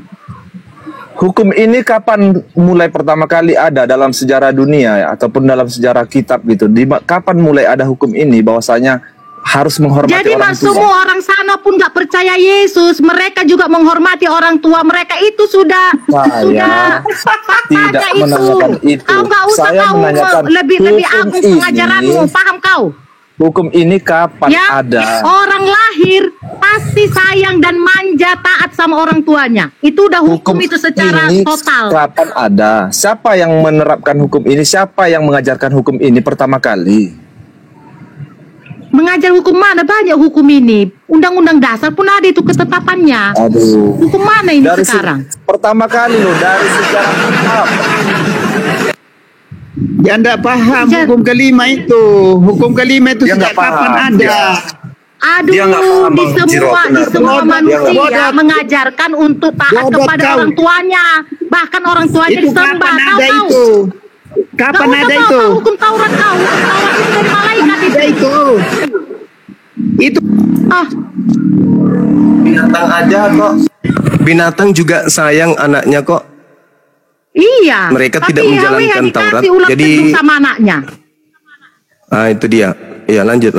Hukum ini kapan mulai pertama kali ada dalam sejarah dunia ya, ataupun dalam sejarah kitab gitu? Kapan mulai ada hukum ini bahwasanya harus menghormati jadi orang tua? Jadi semua orang salah sana pun nggak percaya Yesus, mereka juga menghormati orang tua mereka, itu sudah Saya tidak menanyakan itu. Kau nggak usah Saya kau menanyakan lebih agung hukum pengajaranmu, ini. paham kau? Hukum ini kapan Ya, ada? orang lahir pasti sayang dan manja taat sama orang tuanya. Itu udah hukum itu secara ini total. kapan ada? Siapa yang menerapkan hukum ini? Siapa yang mengajarkan hukum ini pertama kali? Mengajar hukum mana? Banyak hukum ini. Undang-undang dasar pun ada itu ketetapannya. Aduh. Hukum mana ini Dari sekarang? pertama kali loh, dari sejarah kitab. Dia enggak paham hukum kelima itu. Hukum kelima itu Dia sejak nggak paham. kapan ada? Aduh, Dia nggak paham, di Bang Ciro, semua benar, semua benar. Dia nggak manusia paham. mengajarkan untuk taat Bodoh kepada kau. orang tuanya. Bahkan orang tuanya Itu disembah. kapan Tahu ada tahu? itu? Kapan Nggak ada usah itu? tahu hukum Taurat kau. Hukum Taurat itu dari malaikat itu. Ada itu. Itu Ah, Binatang aja kok. Binatang juga sayang anaknya kok. iya. Mereka Tapi tidak menjalankan Yahweh yang Taurat. dikasih ulang Jadi teguh sama anaknya. itu dia. Iya, lanjut.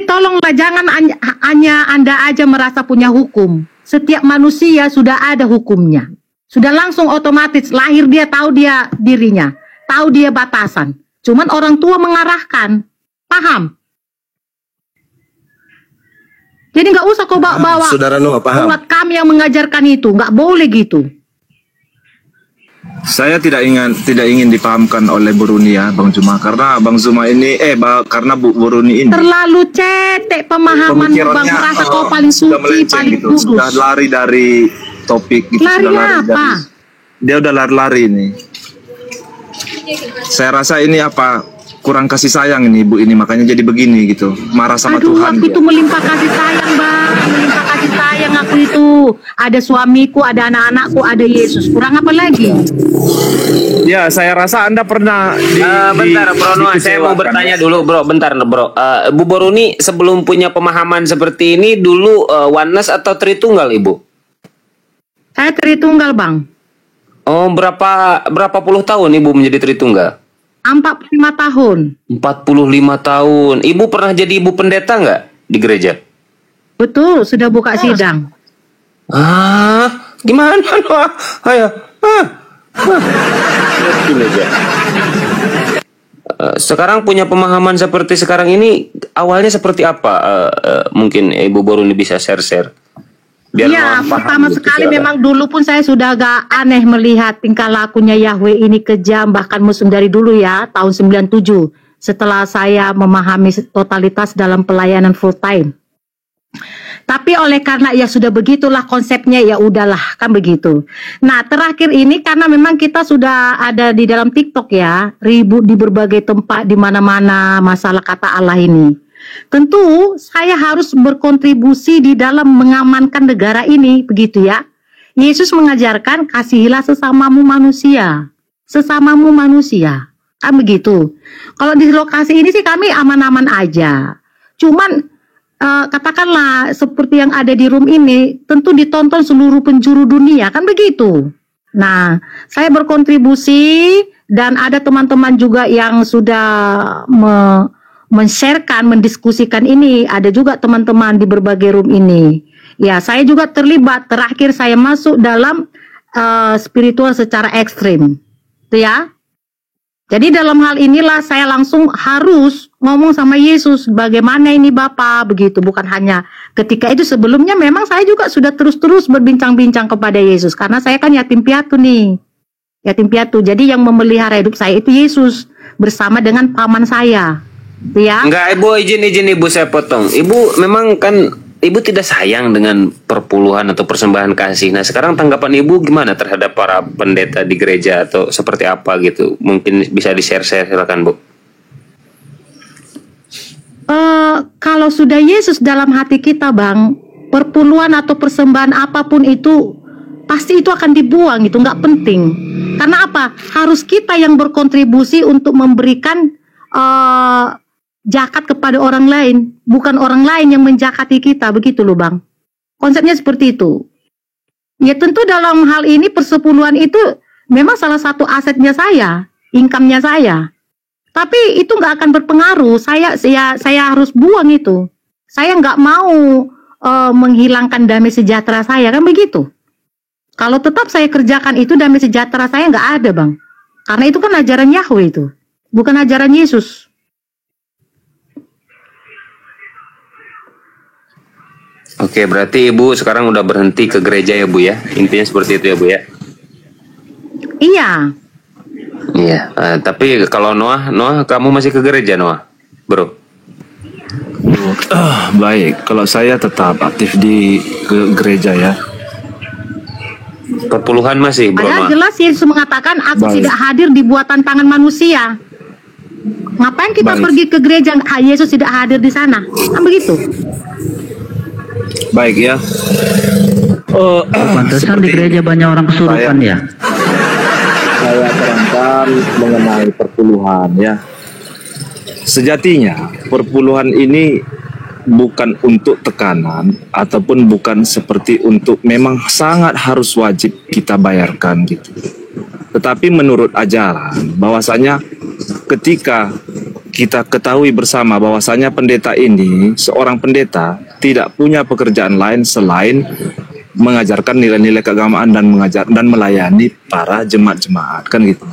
Tolonglah jangan hanya Anda aja merasa punya hukum. Setiap manusia sudah ada hukumnya. Sudah langsung otomatis lahir dia tahu dia dirinya, tahu dia batasan. Cuman orang tua mengarahkan. Paham? Jadi nggak usah kau bawa-bawa. Saudara Noah paham. Umat kami yang mengajarkan itu, nggak boleh gitu. Saya tidak ingin dipahamkan oleh Bu Runi ya, Bang Zuma, karena Bang Zuma ini karena Bu Runi ini Terlalu cetek pemahaman Bang, merasa kau paling sudah suci, melenceng paling gitu, kudus. sudah lari dari topik gitu, Lari sudah lari apa? dia udah lari-lari ini. Saya rasa ini kurang kasih sayang ini Ibu ini, makanya jadi begini gitu, marah sama Aduh, Tuhan. aku itu melimpah kasih sayang, Bang. Melimpah kasih sayang aku itu. Ada suamiku, ada anak-anakku, ada Yesus. Kurang apa lagi? Ya, saya rasa Anda pernah bentar Bro Noah, saya mau bertanya dulu Bro, bentar Bro. Bu Boruni sebelum punya pemahaman seperti ini dulu oneness atau Tritunggal Ibu? Saya Tritunggal, Bang. Oh, berapa puluh tahun Ibu menjadi Tritunggal? 45 tahun. 45 tahun. Ibu pernah jadi ibu pendeta nggak di gereja? Betul, sudah buka sidang. Gimana Noah? Ayo. Sekarang punya pemahaman seperti sekarang ini awalnya seperti apa? Mungkin Ibu Boruni bisa share. Iya, pertama sekali memang dulu pun saya sudah agak aneh melihat tingkah lakunya Yahweh ini kejam, bahkan musuh dari dulu ya, tahun 97. Setelah saya memahami totalitas dalam pelayanan full time. Tapi oleh karena ya sudah begitulah konsepnya, ya udahlah kan begitu. Nah terakhir ini karena memang kita sudah ada di dalam TikTok ya, ribut di berbagai tempat di mana-mana masalah kata Allah ini. Tentu saya harus berkontribusi di dalam mengamankan negara ini, begitu ya. Yesus mengajarkan kasihilah sesamamu manusia, kan begitu. Kalau di lokasi ini sih kami aman-aman aja. Cuman katakanlah seperti yang ada di room ini, tentu ditonton seluruh penjuru dunia, kan begitu. Nah, saya berkontribusi dan ada teman-teman juga yang sudah men-sharekan, mendiskusikan ini. Ada juga teman-teman di berbagai room ini. Ya, saya juga terlibat. Terakhir saya masuk dalam spiritual secara ekstrim. Itu ya. Jadi dalam hal inilah saya langsung harus ngomong sama Yesus, bagaimana ini Bapak, begitu. Bukan hanya ketika itu, sebelumnya memang saya juga sudah terus-terus berbincang-bincang kepada Yesus. Karena saya kan yatim piatu nih. Yatim piatu. Jadi yang memelihara hidup saya itu Yesus bersama dengan paman saya. Ya. Enggak, Ibu, izin Ibu saya potong. Ibu memang kan Ibu tidak sayang dengan perpuluhan atau persembahan kasih. Nah, sekarang tanggapan Ibu gimana terhadap para pendeta di gereja atau seperti apa gitu? Mungkin bisa di-share, silakan Bu. Kalau sudah Yesus dalam hati kita, Bang, perpuluhan atau persembahan apapun itu pasti itu akan dibuang, itu nggak penting. Karena apa? Harus kita yang berkontribusi untuk memberikan zakat kepada orang lain, bukan orang lain yang menjakati kita, begitu loh Bang. Konsepnya seperti itu. Ya tentu dalam hal ini persepuluhan itu memang salah satu asetnya saya, income-nya saya. Tapi itu nggak akan berpengaruh. Saya harus buang itu. Saya nggak mau menghilangkan damai sejahtera saya, kan begitu. Kalau tetap saya kerjakan itu, damai sejahtera saya nggak ada, Bang. Karena itu kan ajaran Yahweh itu, bukan ajaran Yesus. Oke, berarti Ibu sekarang udah berhenti ke gereja ya Bu ya? Intinya seperti itu ya Bu ya? Iya. Iya, tapi kalau Noah kamu masih ke gereja Noah, bro? Baik, kalau saya tetap aktif di gereja ya. Perpuluhan masih, bro Padahal Noah? jelas Yesus mengatakan, aku Baik. tidak hadir di buatan tangan manusia. Ngapain kita Baik. pergi ke gereja? Yesus tidak hadir di sana, kan begitu? Baik ya. Pantesan di gereja banyak orang kesurupan ya. Saya terangkan mengenai perpuluhan ya. Sejatinya perpuluhan ini bukan untuk tekanan ataupun bukan seperti untuk memang sangat harus wajib kita bayarkan gitu. Tetapi menurut ajaran bahwasanya ketika kita ketahui bersama bahwasanya pendeta ini, seorang pendeta tidak punya pekerjaan lain selain mengajarkan nilai-nilai keagamaan dan mengajar dan melayani para jemaat-jemaat, kan gitu.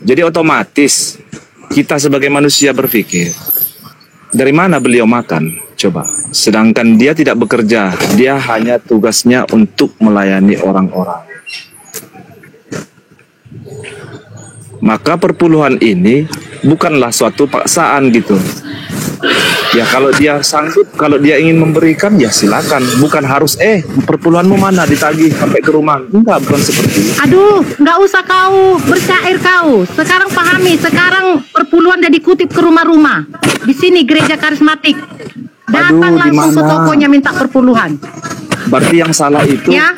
Jadi otomatis kita sebagai manusia berpikir, dari mana beliau makan? Coba. Sedangkan dia tidak bekerja, dia hanya tugasnya untuk melayani orang-orang. Maka perpuluhan ini bukanlah suatu paksaan gitu. Ya kalau dia sanggup, kalau dia ingin memberikan ya silakan. Bukan harus perpuluhanmu mana ditagih sampai ke rumah. Enggak, bukan seperti itu. Aduh, nggak usah kau bersyair kau. Sekarang pahami, sekarang perpuluhan udah dikutip ke rumah-rumah. Di sini gereja karismatik. Datang langsung ke gimana? tokonya minta perpuluhan. Berarti yang salah itu Ya.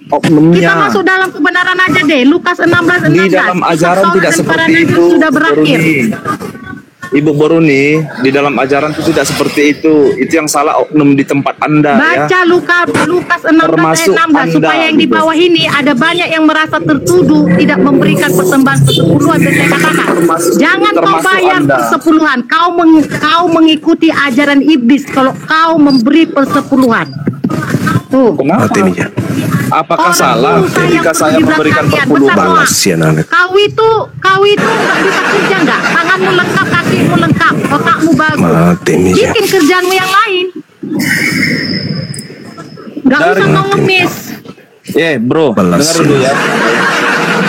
oknumnya. Kita masuk dalam kebenaran aja deh. Lukas 16:16. Di dalam ajaran Kisah tidak Saul dan para seperti nabi itu, sudah berakhir. Ibu Boruni, di dalam ajaran itu tidak seperti itu. Itu yang salah oknum di tempat Anda ya. Baca Lukas 16 Termasuk ayat 16 supaya Anda, yang di gitu. bawah ini ada banyak yang merasa tertuduh tidak memberikan persembahan persepuluhan. Dan saya katakan, jangan kau termasuk bayar Anda. persepuluhan. Kau mengikuti ajaran iblis kalau kau memberi persepuluhan. Tuh. Kenapa? Apakah Orang salah susah ketika yang saya pergi memberikan belakang perpuluhan? lihat, Balas ya anak. Kau itu nggak bisa kerja nggak? Tanganmu lengkap, kakimu lengkap, otakmu bagus. Mati nih ya. Bikin kerjaanmu yang lain. Nggak usah Dari- mau ngemis. Bro, Balas. dengar dulu ya.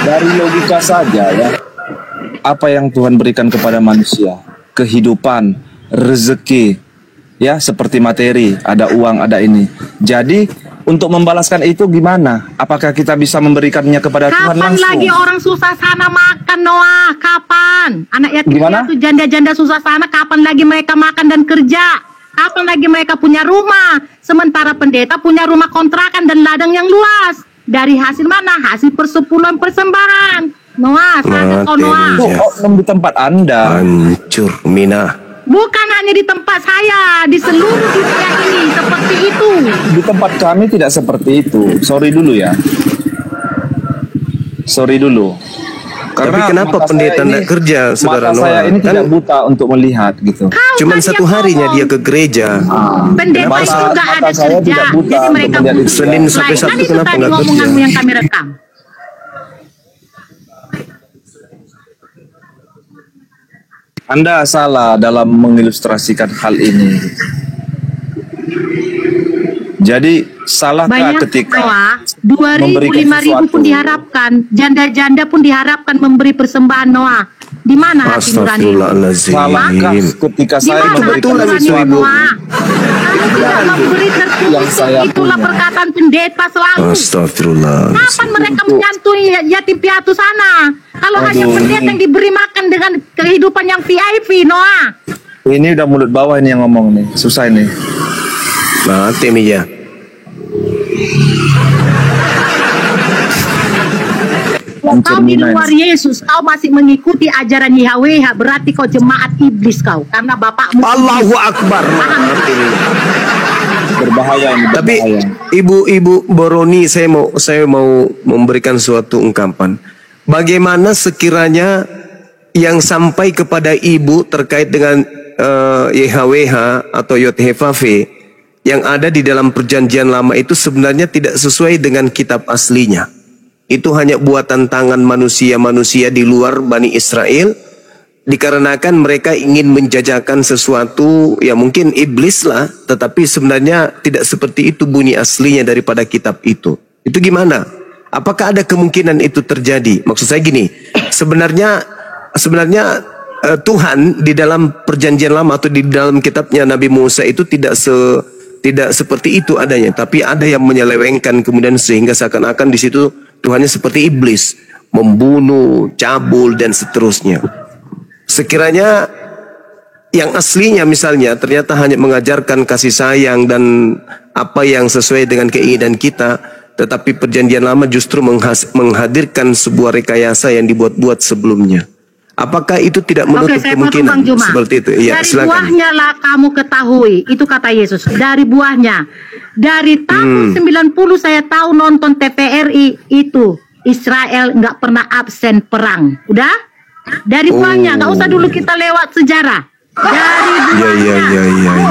Dari logika saja ya. Apa yang Tuhan berikan kepada manusia? Kehidupan, rezeki, ya seperti materi, ada uang, ada ini. Jadi untuk membalaskan itu gimana? Apakah kita bisa memberikannya kepada Tuhan Kapan langsung? lagi orang susah sana makan, Noah? Kapan? Anak yatim Gimana? piatu, janda-janda susah sana, kapan lagi mereka makan dan kerja? Kapan lagi mereka punya rumah? Sementara pendeta punya rumah kontrakan dan ladang yang luas. Dari hasil mana? Hasil persepuluhan persembahan. Noah, sadar kau Noah. Itu oknum di tempat Anda. Hancur Mina. Bukan hanya di tempat saya, di seluruh dunia ini seperti itu. Di tempat kami tidak seperti itu. Sorry dulu ya. Sorry dulu. Tapi kenapa mata pendeta saya tidak ini- kerja, saudara mata saya Noah? ini Kan tidak buta untuk melihat gitu. Kau cuman tadi satu yang harinya ngomong. dia ke gereja. Pendeta Mata- itu nggak mata ada saya kerja, tidak buta jadi untuk mereka melihat butuh itu. Senin lain. sampai Sabtu Kan itu kenapa tadi nggak kerja? ngomonganmu yang kami rekam. Anda salah dalam mengilustrasikan hal ini. Jadi salahkah Banyak ketika Noah, 2.000, memberikan 5.000 pun sesuatu? diharapkan, janda-janda pun diharapkan memberi persembahan Noah. Di mana hati nurani? Astagfirullahaladzim. Salahkah ketika Di saya mana hati memberikan nurani sesuatu? Noah? Kamu tidak memberi Yang tertulis, saya itulah punya. perkataan pendeta selalu. Astagfirullahaladzim. Kapan mereka menyantui yatim piatu sana? Kalau hanya Aduh, pendeta ini- yang diberi makan dengan kehidupan yang VIP, Noah. Ini udah mulut bawah ini yang ngomong nih. Susah ini. Mati nih ya. Kau di Cerminan. luar Yesus, kau masih mengikuti ajaran YHWH, berarti kau jemaat iblis kau, karena bapakmu. Allahu Akbar. Paham? Mati nih. Berbahaya ini. Tapi Berbahaya. ibu Boroni, saya mau memberikan suatu ungkapan. Bagaimana sekiranya yang sampai kepada ibu terkait dengan YHWH atau YOTHVV yang ada di dalam perjanjian lama itu sebenarnya tidak sesuai dengan kitab aslinya. Itu hanya buatan tangan manusia-manusia di luar Bani Israel, dikarenakan mereka ingin menjajakan sesuatu, ya mungkin iblis lah, tetapi sebenarnya tidak seperti itu bunyi aslinya daripada kitab itu. Itu gimana? Apakah ada kemungkinan itu terjadi? Maksud saya gini, sebenarnya Tuhan di dalam perjanjian lama atau di dalam kitabnya Nabi Musa itu tidak seperti itu adanya, tapi ada yang menyelewengkan kemudian sehingga seakan-akan di situ Tuhannya seperti iblis, membunuh, cabul dan seterusnya. Sekiranya yang aslinya misalnya ternyata hanya mengajarkan kasih sayang dan apa yang sesuai dengan keinginan kita, tetapi perjanjian lama justru menghadirkan sebuah rekayasa yang dibuat-buat sebelumnya. Apakah itu tidak menutup kemungkinan seperti itu? Ya, dari silakan. buahnya lah kamu ketahui, itu kata Yesus. Dari buahnya. Dari tahun 90 saya tahu nonton TVRI itu Israel nggak pernah absen perang. Udah? Dari buahnya, nggak usah dulu kita lewat sejarah. Dari buahnya,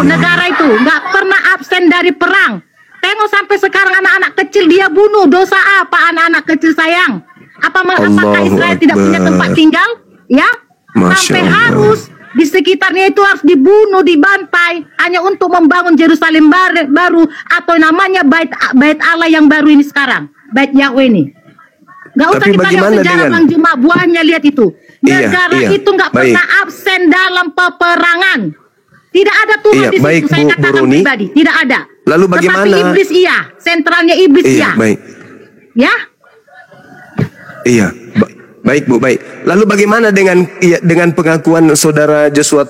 negara itu nggak pernah absen dari perang. Tengok sampai sekarang anak-anak kecil dia bunuh. Dosa apa anak-anak kecil sayang? Apakah Israel tidak punya tempat tinggal? Ya, sampai harus di sekitarnya itu harus dibunuh, dibantai hanya untuk membangun Yerusalem baru atau namanya bait Allah yang baru ini sekarang, bait Yahweh ini. Gak usah kita lihat sejarah Bang Juma, buahnya lihat itu. Negara itu nggak pernah absen dalam peperangan. Tidak ada Tuhan di situ, saya katakan pribadi, tidak ada. Lalu bagaimana? Tetapi iblis iya, sentralnya iblis iya. Baik. Ya? Iya. Baik Bu, baik. Lalu bagaimana dengan pengakuan saudara Joshua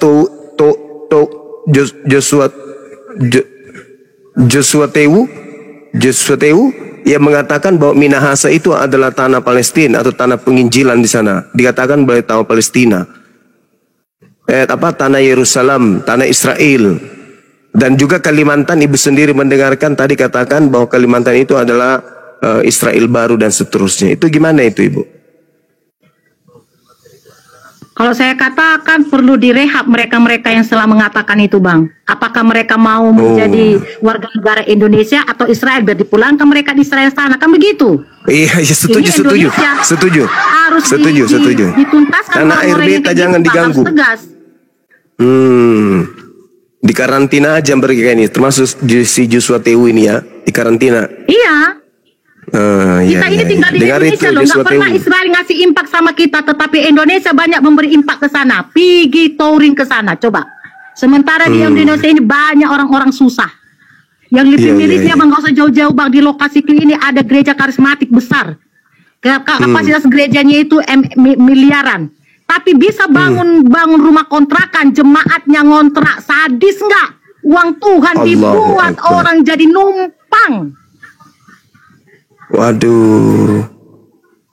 Tewu yang mengatakan bahwa Minahasa itu adalah tanah Palestina atau tanah penginjilan di sana. Dikatakan bahwa tanah Palestina. Tanah Yerusalem, tanah Israel. Dan juga Kalimantan, ibu sendiri mendengarkan tadi katakan bahwa Kalimantan itu adalah Israel baru dan seterusnya. Itu gimana itu Ibu? Kalau saya katakan perlu direhab mereka-mereka yang selalu mengatakan itu Bang. Apakah mereka mau menjadi warga negara Indonesia atau Israel biar dipulangkan mereka di Israel sana, kan begitu? Iya, setuju. Harus setuju. Dituntaskan. Karena air beta jangan diganggu. Di karantina aja mereka ini, termasuk si Joshua Tewu ini ya, di karantina. Iya. Kita ini tinggal di Indonesia loh, nggak pernah Israel ngasih impak sama kita, tetapi Indonesia banyak memberi impak ke sana, pergi touring ke sana, coba. Sementara di Indonesia ini banyak orang-orang susah. Yang lebih mirisnya Bang, nggak usah jauh-jauh Bang, di lokasi ini ada gereja karismatik besar. Kapasitas gerejanya itu miliaran. Tapi bisa bangun rumah kontrakan, jemaatnya ngontrak, sadis nggak? Uang Tuhan dibuat orang jadi numpang. Waduh,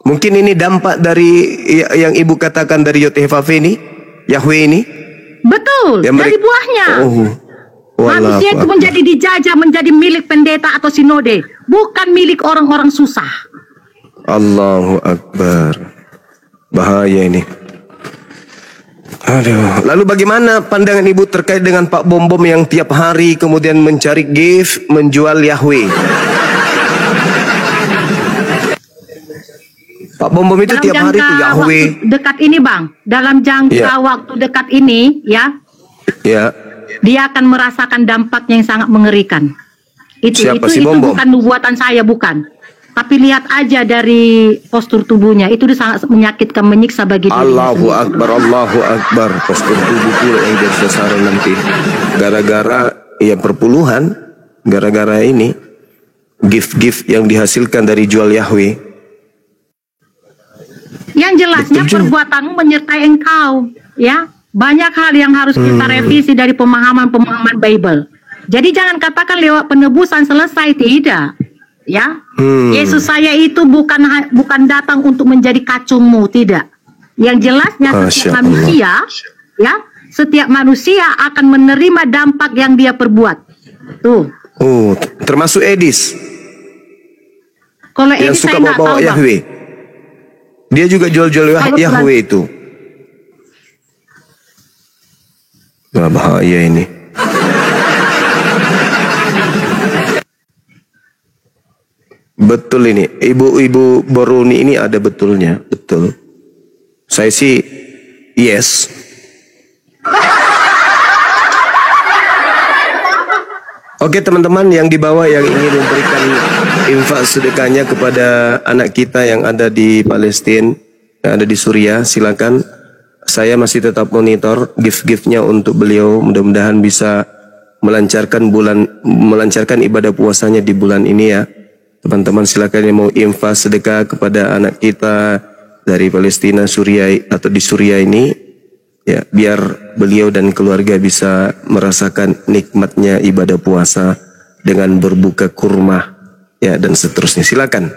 mungkin ini dampak dari yang ibu katakan dari YOTHVV ini, Yahweh ini. Betul, dari buahnya. Manusia itu menjadi dijajah, menjadi milik pendeta atau sinode, bukan milik orang-orang susah. Allahu Akbar, bahaya ini. Aduh. Lalu bagaimana pandangan ibu terkait dengan Pak Bom Bom yang tiap hari kemudian mencari gift, menjual Yahweh? Pak Bom Bom itu tiap hari itu Yahweh. Dekat ini Bang, dalam jangka waktu dekat ini ya, dia akan merasakan dampaknya yang sangat mengerikan. Itu bukan nubuatan saya, bukan. Tapi lihat aja dari postur tubuhnya, itu sangat menyakitkan, menyiksa bagi diri. Allahu Akbar. Postur tubuh pula yang jadi sasaran nanti. Gara-gara perpuluhan, gara-gara ini gift-gift yang dihasilkan dari jual Yahweh. Yang jelasnya perbuatanmu menyertai engkau, ya. Banyak hal yang harus kita revisi dari pemahaman Bible. Jadi jangan katakan lewat penebusan selesai, tidak, ya. Yesus saya itu bukan datang untuk menjadi kacungmu, tidak. Yang jelasnya setiap manusia akan menerima dampak yang dia perbuat. Tuh. Termasuk Edis. Kalau yang Edis suka saya nggak tahu Yahweh. Dia juga jual-jual Yahweh itu. Wah, bahaya ini. Betul ini, ibu-ibu Boruni ini ada betulnya, betul. Saya sih yes. Oke teman-teman yang di bawah yang ingin memberikan infak sedekahnya kepada anak kita yang ada di Palestina, yang ada di Suriah, silakan. Saya masih tetap monitor gift-giftnya untuk beliau. Mudah-mudahan bisa melancarkan ibadah puasanya di bulan ini ya. Teman-teman silakan yang mau infak sedekah kepada anak kita dari Palestina, Suriah atau di Suriah ini, ya biar beliau dan keluarga bisa merasakan nikmatnya ibadah puasa dengan berbuka kurma, ya dan seterusnya. Silakan.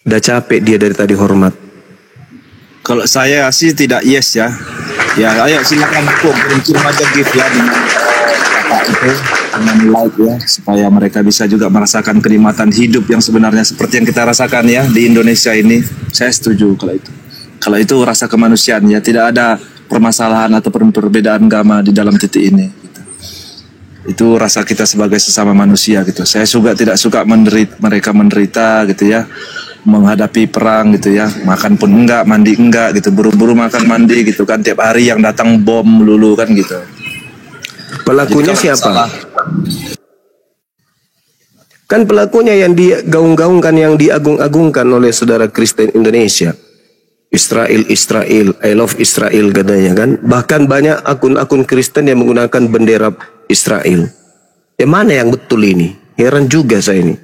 Udah capek dia dari tadi hormat. Kalau saya sih tidak yes ya. Ya ayo silakan kirim aja gift ya dengan kakak itu, dengan like ya, supaya mereka bisa juga merasakan kenikmatan hidup yang sebenarnya seperti yang kita rasakan ya di Indonesia ini. Saya setuju kalau itu. Kalau itu rasa kemanusiaan ya, tidak ada permasalahan atau perbedaan agama di dalam titik ini. Gitu. Itu rasa kita sebagai sesama manusia gitu. Saya juga tidak suka mereka menderita gitu ya, menghadapi perang gitu ya, makan pun enggak, mandi enggak gitu, buru-buru makan mandi gitu kan, tiap hari yang datang bom melulu kan gitu. Pelakunya siapa? Kan pelakunya yang digaung-gaungkan, yang diagung-agungkan oleh saudara Kristen Indonesia. Israel, I love Israel katanya kan. Bahkan banyak akun-akun Kristen yang menggunakan bendera Israel. Mana yang betul ini? Heran juga saya ini.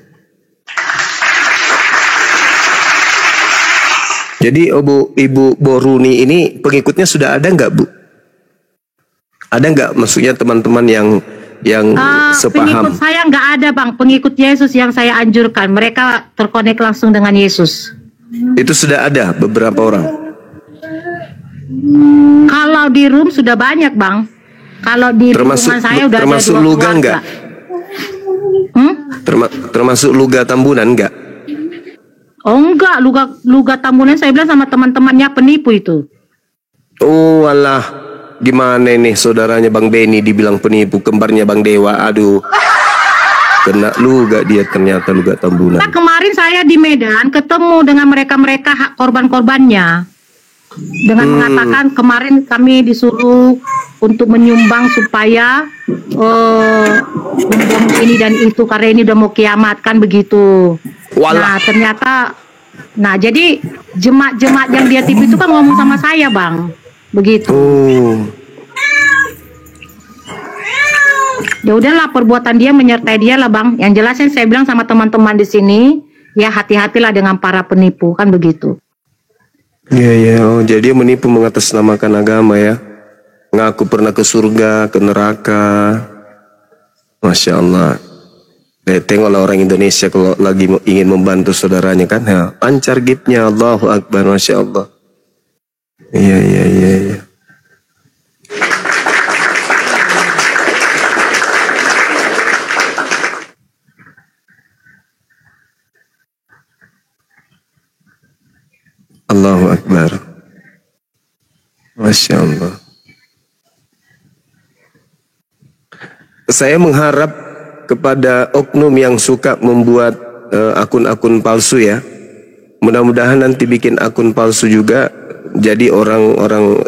Jadi Ibu Boruni ini pengikutnya sudah ada nggak Bu? Ada nggak maksudnya teman-teman yang sepaham? Pengikut saya nggak ada Bang, pengikut Yesus yang saya anjurkan. Mereka terkonek langsung dengan Yesus. Itu sudah ada beberapa orang. Kalau di room sudah banyak Bang. Kalau di rumah saya udah termasuk ada 2 Luga keluarga. enggak? Termasuk Luga Tambunan enggak? Oh enggak, Luga Tambunan saya bilang sama teman-temannya penipu itu. Oh alah, gimana ini saudaranya Bang Beni dibilang penipu, kembarnya Bang Dewa, aduh. Kena Luga dia ternyata, Luga Tambunan. Nah, kemarin saya di Medan ketemu dengan mereka-mereka korban-korbannya. Dengan mengatakan kemarin kami disuruh untuk menyumbang supaya membom ini dan itu karena ini udah mau kiamat kan begitu. Nah ternyata, nah jadi jemaat-jemaat yang dia tipu itu kan ngomong sama saya Bang, begitu. Ya udahlah, perbuatan dia menyertai dia lah Bang. Yang jelasnya saya bilang sama teman-teman di sini, ya hati-hatilah dengan para penipu kan begitu. Iya, oh, jadi dia menipu mengatasnamakan agama ya. Ngaku pernah ke surga, ke neraka. Masya Allah. Tengoklah orang Indonesia kalau lagi ingin membantu saudaranya kan, ya, lancar giftnya, Allahu Akbar, Masya Allah. Iya. Allahu Akbar. Masya Allah. Saya mengharap kepada oknum yang suka membuat akun-akun palsu ya. Mudah-mudahan nanti bikin akun palsu juga, jadi orang-orang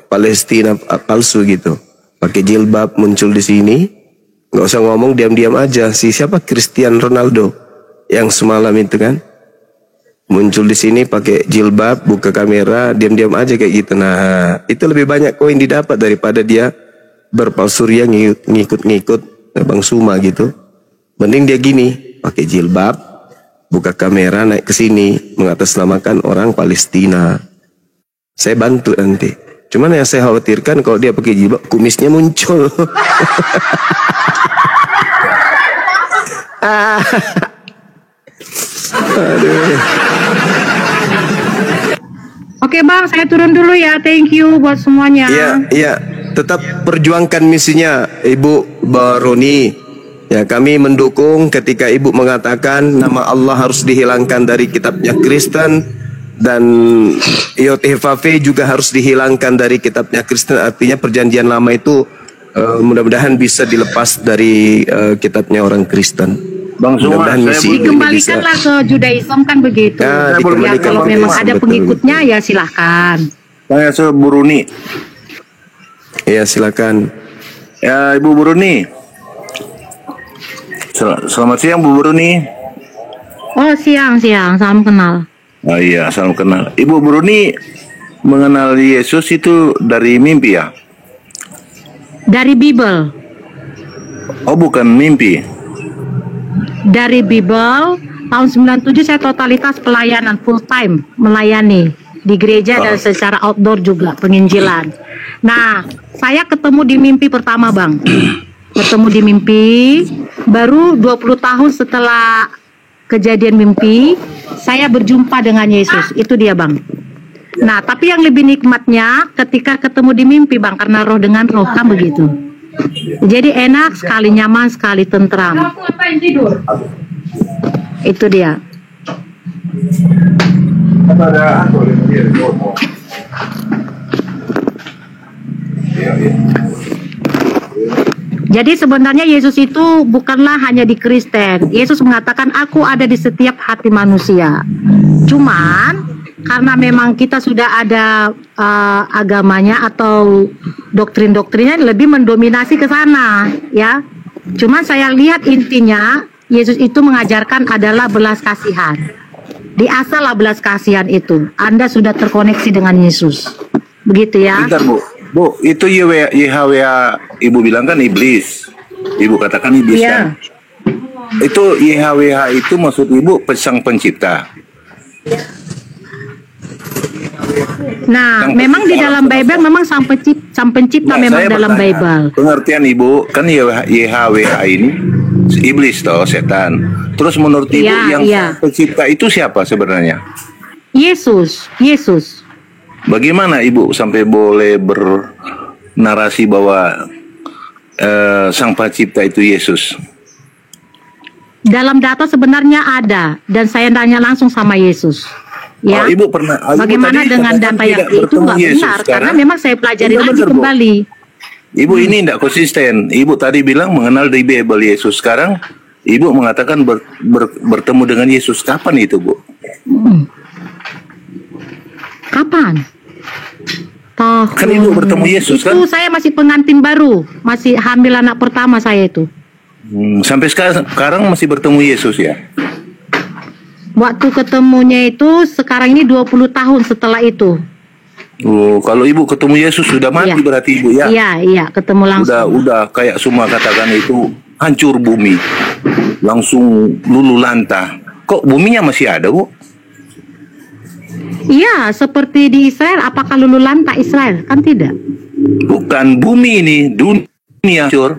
Palestina palsu gitu. Pakai jilbab muncul di sini. Nggak usah ngomong, diam-diam aja. Siapa? Cristiano Ronaldo yang semalam itu kan. Muncul di sini pakai jilbab, buka kamera, diam-diam aja kayak gitu. Nah, itu lebih banyak koin didapat daripada dia berpalsuria ngikut-ngikut Bang Suma gitu. Mending dia gini, pakai jilbab, buka kamera, naik ke sini, mengatasnamakan orang Palestina. Saya bantu nanti. Cuman yang saya khawatirkan kalau dia pakai jilbab, kumisnya muncul. Aduh. Oke Bang, saya turun dulu ya. Thank you buat semuanya. Iya. Tetap perjuangkan misinya Ibu Boruni. Ya, kami mendukung ketika Ibu mengatakan nama Allah harus dihilangkan dari kitabnya Kristen Dan YHWH juga harus dihilangkan dari kitabnya Kristen. Artinya perjanjian lama itu mudah-mudahan bisa dilepas dari kitabnya orang Kristen. Bang Suma, dikembalikanlah ke Judaism kan begitu. Ya, kalau memang ada pengikutnya ya silahkan. Saya Buruni. Ya silakan. Ya Ibu Buruni. Selamat siang Bu Buruni. Oh siang, salam kenal. Oh iya, salam kenal. Ibu Buruni mengenal Yesus itu dari mimpi ya? Dari Bible. Oh bukan mimpi. Dari Bible, tahun 97 saya totalitas pelayanan full time, melayani di gereja dan secara outdoor juga penginjilan. Nah, saya ketemu di mimpi pertama, Bang. Ketemu di mimpi, baru 20 tahun setelah kejadian mimpi, saya berjumpa dengan Yesus. Itu dia, Bang. Nah, tapi yang lebih nikmatnya ketika ketemu di mimpi, Bang, karena roh dengan roh kan begitu. Jadi enak sekali, nyaman sekali, tentram. Kamu ngapain tidur? Itu dia. Jadi sebenarnya Yesus itu bukanlah hanya di Kristen. Yesus mengatakan aku ada di setiap hati manusia. Cuman karena memang kita sudah ada agamanya atau doktrin-doktrinnya lebih mendominasi ke sana, ya. Cuman saya lihat intinya Yesus itu mengajarkan adalah belas kasihan. Diasahlah belas kasihan itu. Anda sudah terkoneksi dengan Yesus. Begitu ya. Bentar Bu, itu YHWH Ibu bilang kan iblis. Ibu katakan iblis kan. Itu YHWH itu maksud Ibu sang pencipta. Nah, memang di dalam Bible memang sang pencipta memang dalam Bible. Pengertian Ibu kan YHWH ini iblis toh, setan. Terus menurut Ibu yang pencipta itu siapa sebenarnya? Yesus. Bagaimana Ibu sampai boleh bernarasi bahwa sang pencipta itu Yesus? Dalam data sebenarnya ada, dan saya tanya langsung sama Yesus. Ya, Ibu pernah. Bagaimana dengan data yang itu nggak benar? Karena memang saya pelajari lagi kembali. Ibu ini tidak konsisten. Ibu tadi bilang mengenal di Bible Yesus. Sekarang Ibu mengatakan bertemu dengan Yesus. Kapan itu, Bu? Kapan? Kan Ibu bertemu Yesus kan? Itu saya masih pengantin baru, masih hamil anak pertama saya itu. Sampai sekarang masih bertemu Yesus ya? Waktu ketemunya itu sekarang ini 20 tahun setelah itu. Oh, kalau Ibu ketemu Yesus sudah mati berarti Ibu ya? Iya, ketemu langsung. Udah kayak semua katakan itu hancur bumi. Langsung lulu lantah. Kok buminya masih ada, Bu? Iya, seperti di Israel. Apakah lulu lantah Israel? Kan tidak. Bukan bumi ini, dunia hancur.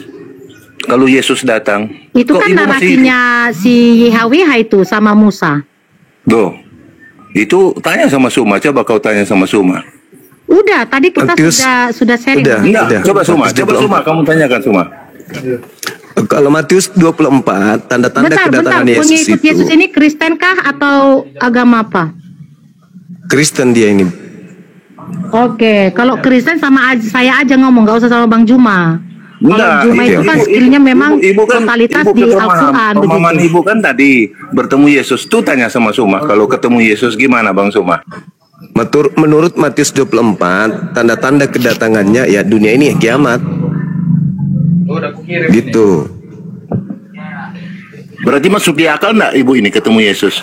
Kalau Yesus datang. Itu kan narasinya si YHWH itu sama Musa. Tuh, itu tanya sama Suma. Coba kau tanya sama Suma. Udah, tadi kita sudah sharing. Udah. Coba Suma, kamu tanyakan Suma. Kalau Matius 24, tanda-tanda kedatangan Yesus itu. Pengikut Yesus ini Kristen kah atau agama apa? Kristen dia ini. Oke, kalau Kristen sama saya aja ngomong, nggak usah sama Bang Juma. Kalau Juma itu kan skillnya memang totalitas di Al-Quran. Pemahaman Ibu kan tadi bertemu Yesus. Tuh tanya sama Suma. Kalau ketemu Yesus gimana Bang Suma? Menurut Matius 24, tanda-tanda kedatangannya ya dunia ini kiamat. Gitu. Berarti masuk di akal enggak Ibu ini ketemu Yesus?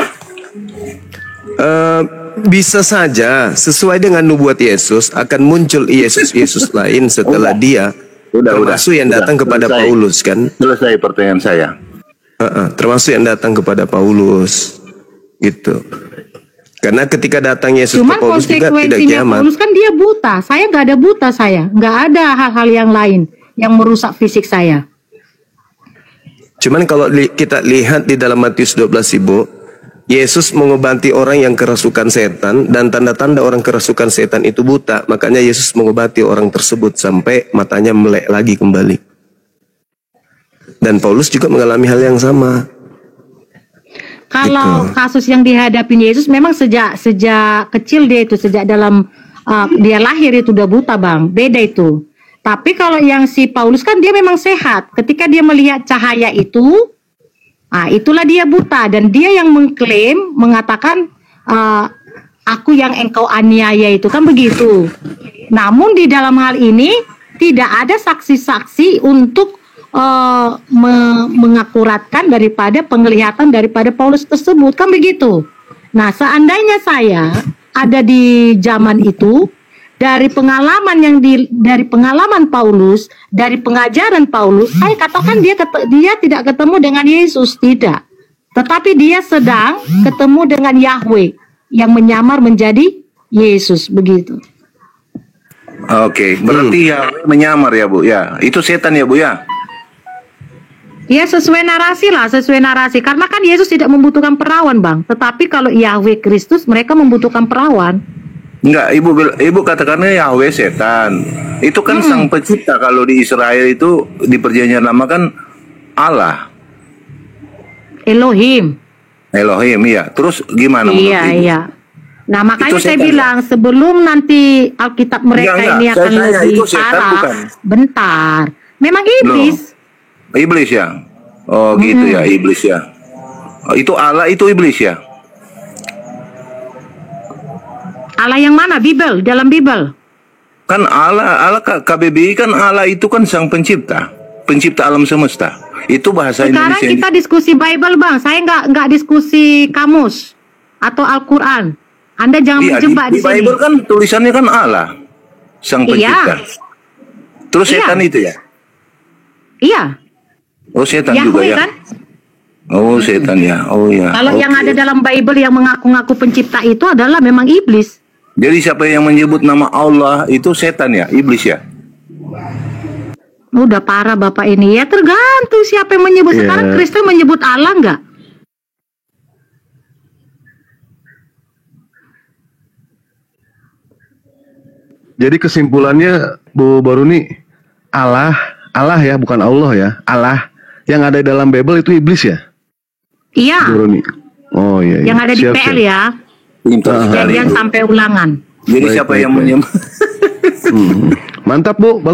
Bisa saja sesuai dengan nubuat Yesus akan muncul Yesus lain setelah dia. Termasuk yang datang kepada Paulus kan? Selesai pertanyaan saya. Termasuk yang datang kepada Paulus, gitu. Karena ketika datang Yesus ke Paulus juga tidak kiamat. Paulus kan dia buta, saya nggak ada buta, saya nggak ada hal-hal yang lain yang merusak fisik saya. Cuman kalau kita lihat di dalam Matius 12 Ibu, Yesus mengobati orang yang kerasukan setan dan tanda-tanda orang kerasukan setan itu buta. Makanya Yesus mengobati orang tersebut sampai matanya melek lagi kembali. Dan Paulus juga mengalami hal yang sama. Kalau kasus yang dihadapi Yesus memang sejak kecil dia itu, sejak dalam dia lahir itu udah buta, Bang. Beda itu. Tapi kalau yang si Paulus kan dia memang sehat. Ketika dia melihat cahaya itu, itulah dia buta, dan dia yang mengklaim, mengatakan aku yang engkau aniaya itu, kan begitu. Namun di dalam hal ini tidak ada saksi-saksi untuk mengakuratkan daripada penglihatan daripada Paulus tersebut, kan begitu. Nah, seandainya saya ada di zaman itu, dari pengalaman dari pengalaman Paulus, dari pengajaran Paulus, saya katakan dia tidak ketemu dengan Yesus, tidak. Tetapi dia sedang ketemu dengan Yahweh yang menyamar menjadi Yesus, begitu. Oke, berarti Yahweh menyamar ya, Bu. Ya, itu setan ya, Bu ya. Ya, sesuai narasi lah, sesuai narasi. Karena kan Yesus tidak membutuhkan perawan, Bang. Tetapi kalau Yahweh Kristus, mereka membutuhkan perawan. Enggak, Ibu katakannya Yahweh setan. Itu kan sang pencipta. Kalau di Israel itu di perjanjian lama kan Allah. Elohim, iya. Terus gimana menurut Ibu? Iya. Nah, makanya saya bilang sebelum nanti Alkitab mereka ini akan lebih parah. Bentar. Memang iblis. Iblis ya? Oh gitu ya, iblis ya. Oh, itu Allah, itu iblis ya? Allah yang mana? Bible, dalam Bible. Kan Allah KBBI kan Allah itu kan sang pencipta alam semesta. Itu bahasa Sekarang Indonesia. Kita diskusi Bible, Bang. Saya nggak diskusi kamus atau Al-Quran. Anda jangan menjebak di sini. Di Bible kan tulisannya kan Allah, sang pencipta. Terus setan itu ya? Iya. Oh, setan Yahweh, juga ya? Kan? Oh, setan ya. Oh ya. Kalau yang ada dalam Bible yang mengaku-ngaku pencipta itu adalah memang iblis. Jadi siapa yang menyebut nama Allah itu setan ya? Iblis ya? Udah parah Bapak ini. Ya tergantung siapa yang menyebut. Sekarang Kristen menyebut Allah nggak? Jadi kesimpulannya Bu Baruni, Allah ya, bukan Allah ya. Allah yang ada di dalam Bible itu iblis ya? Iya. Bu Baruni. Oh iya. Yang ada di PL ya. Kejadian sampai ulangan. Jadi siapa yang menyebut? Mantap Bu, bagus.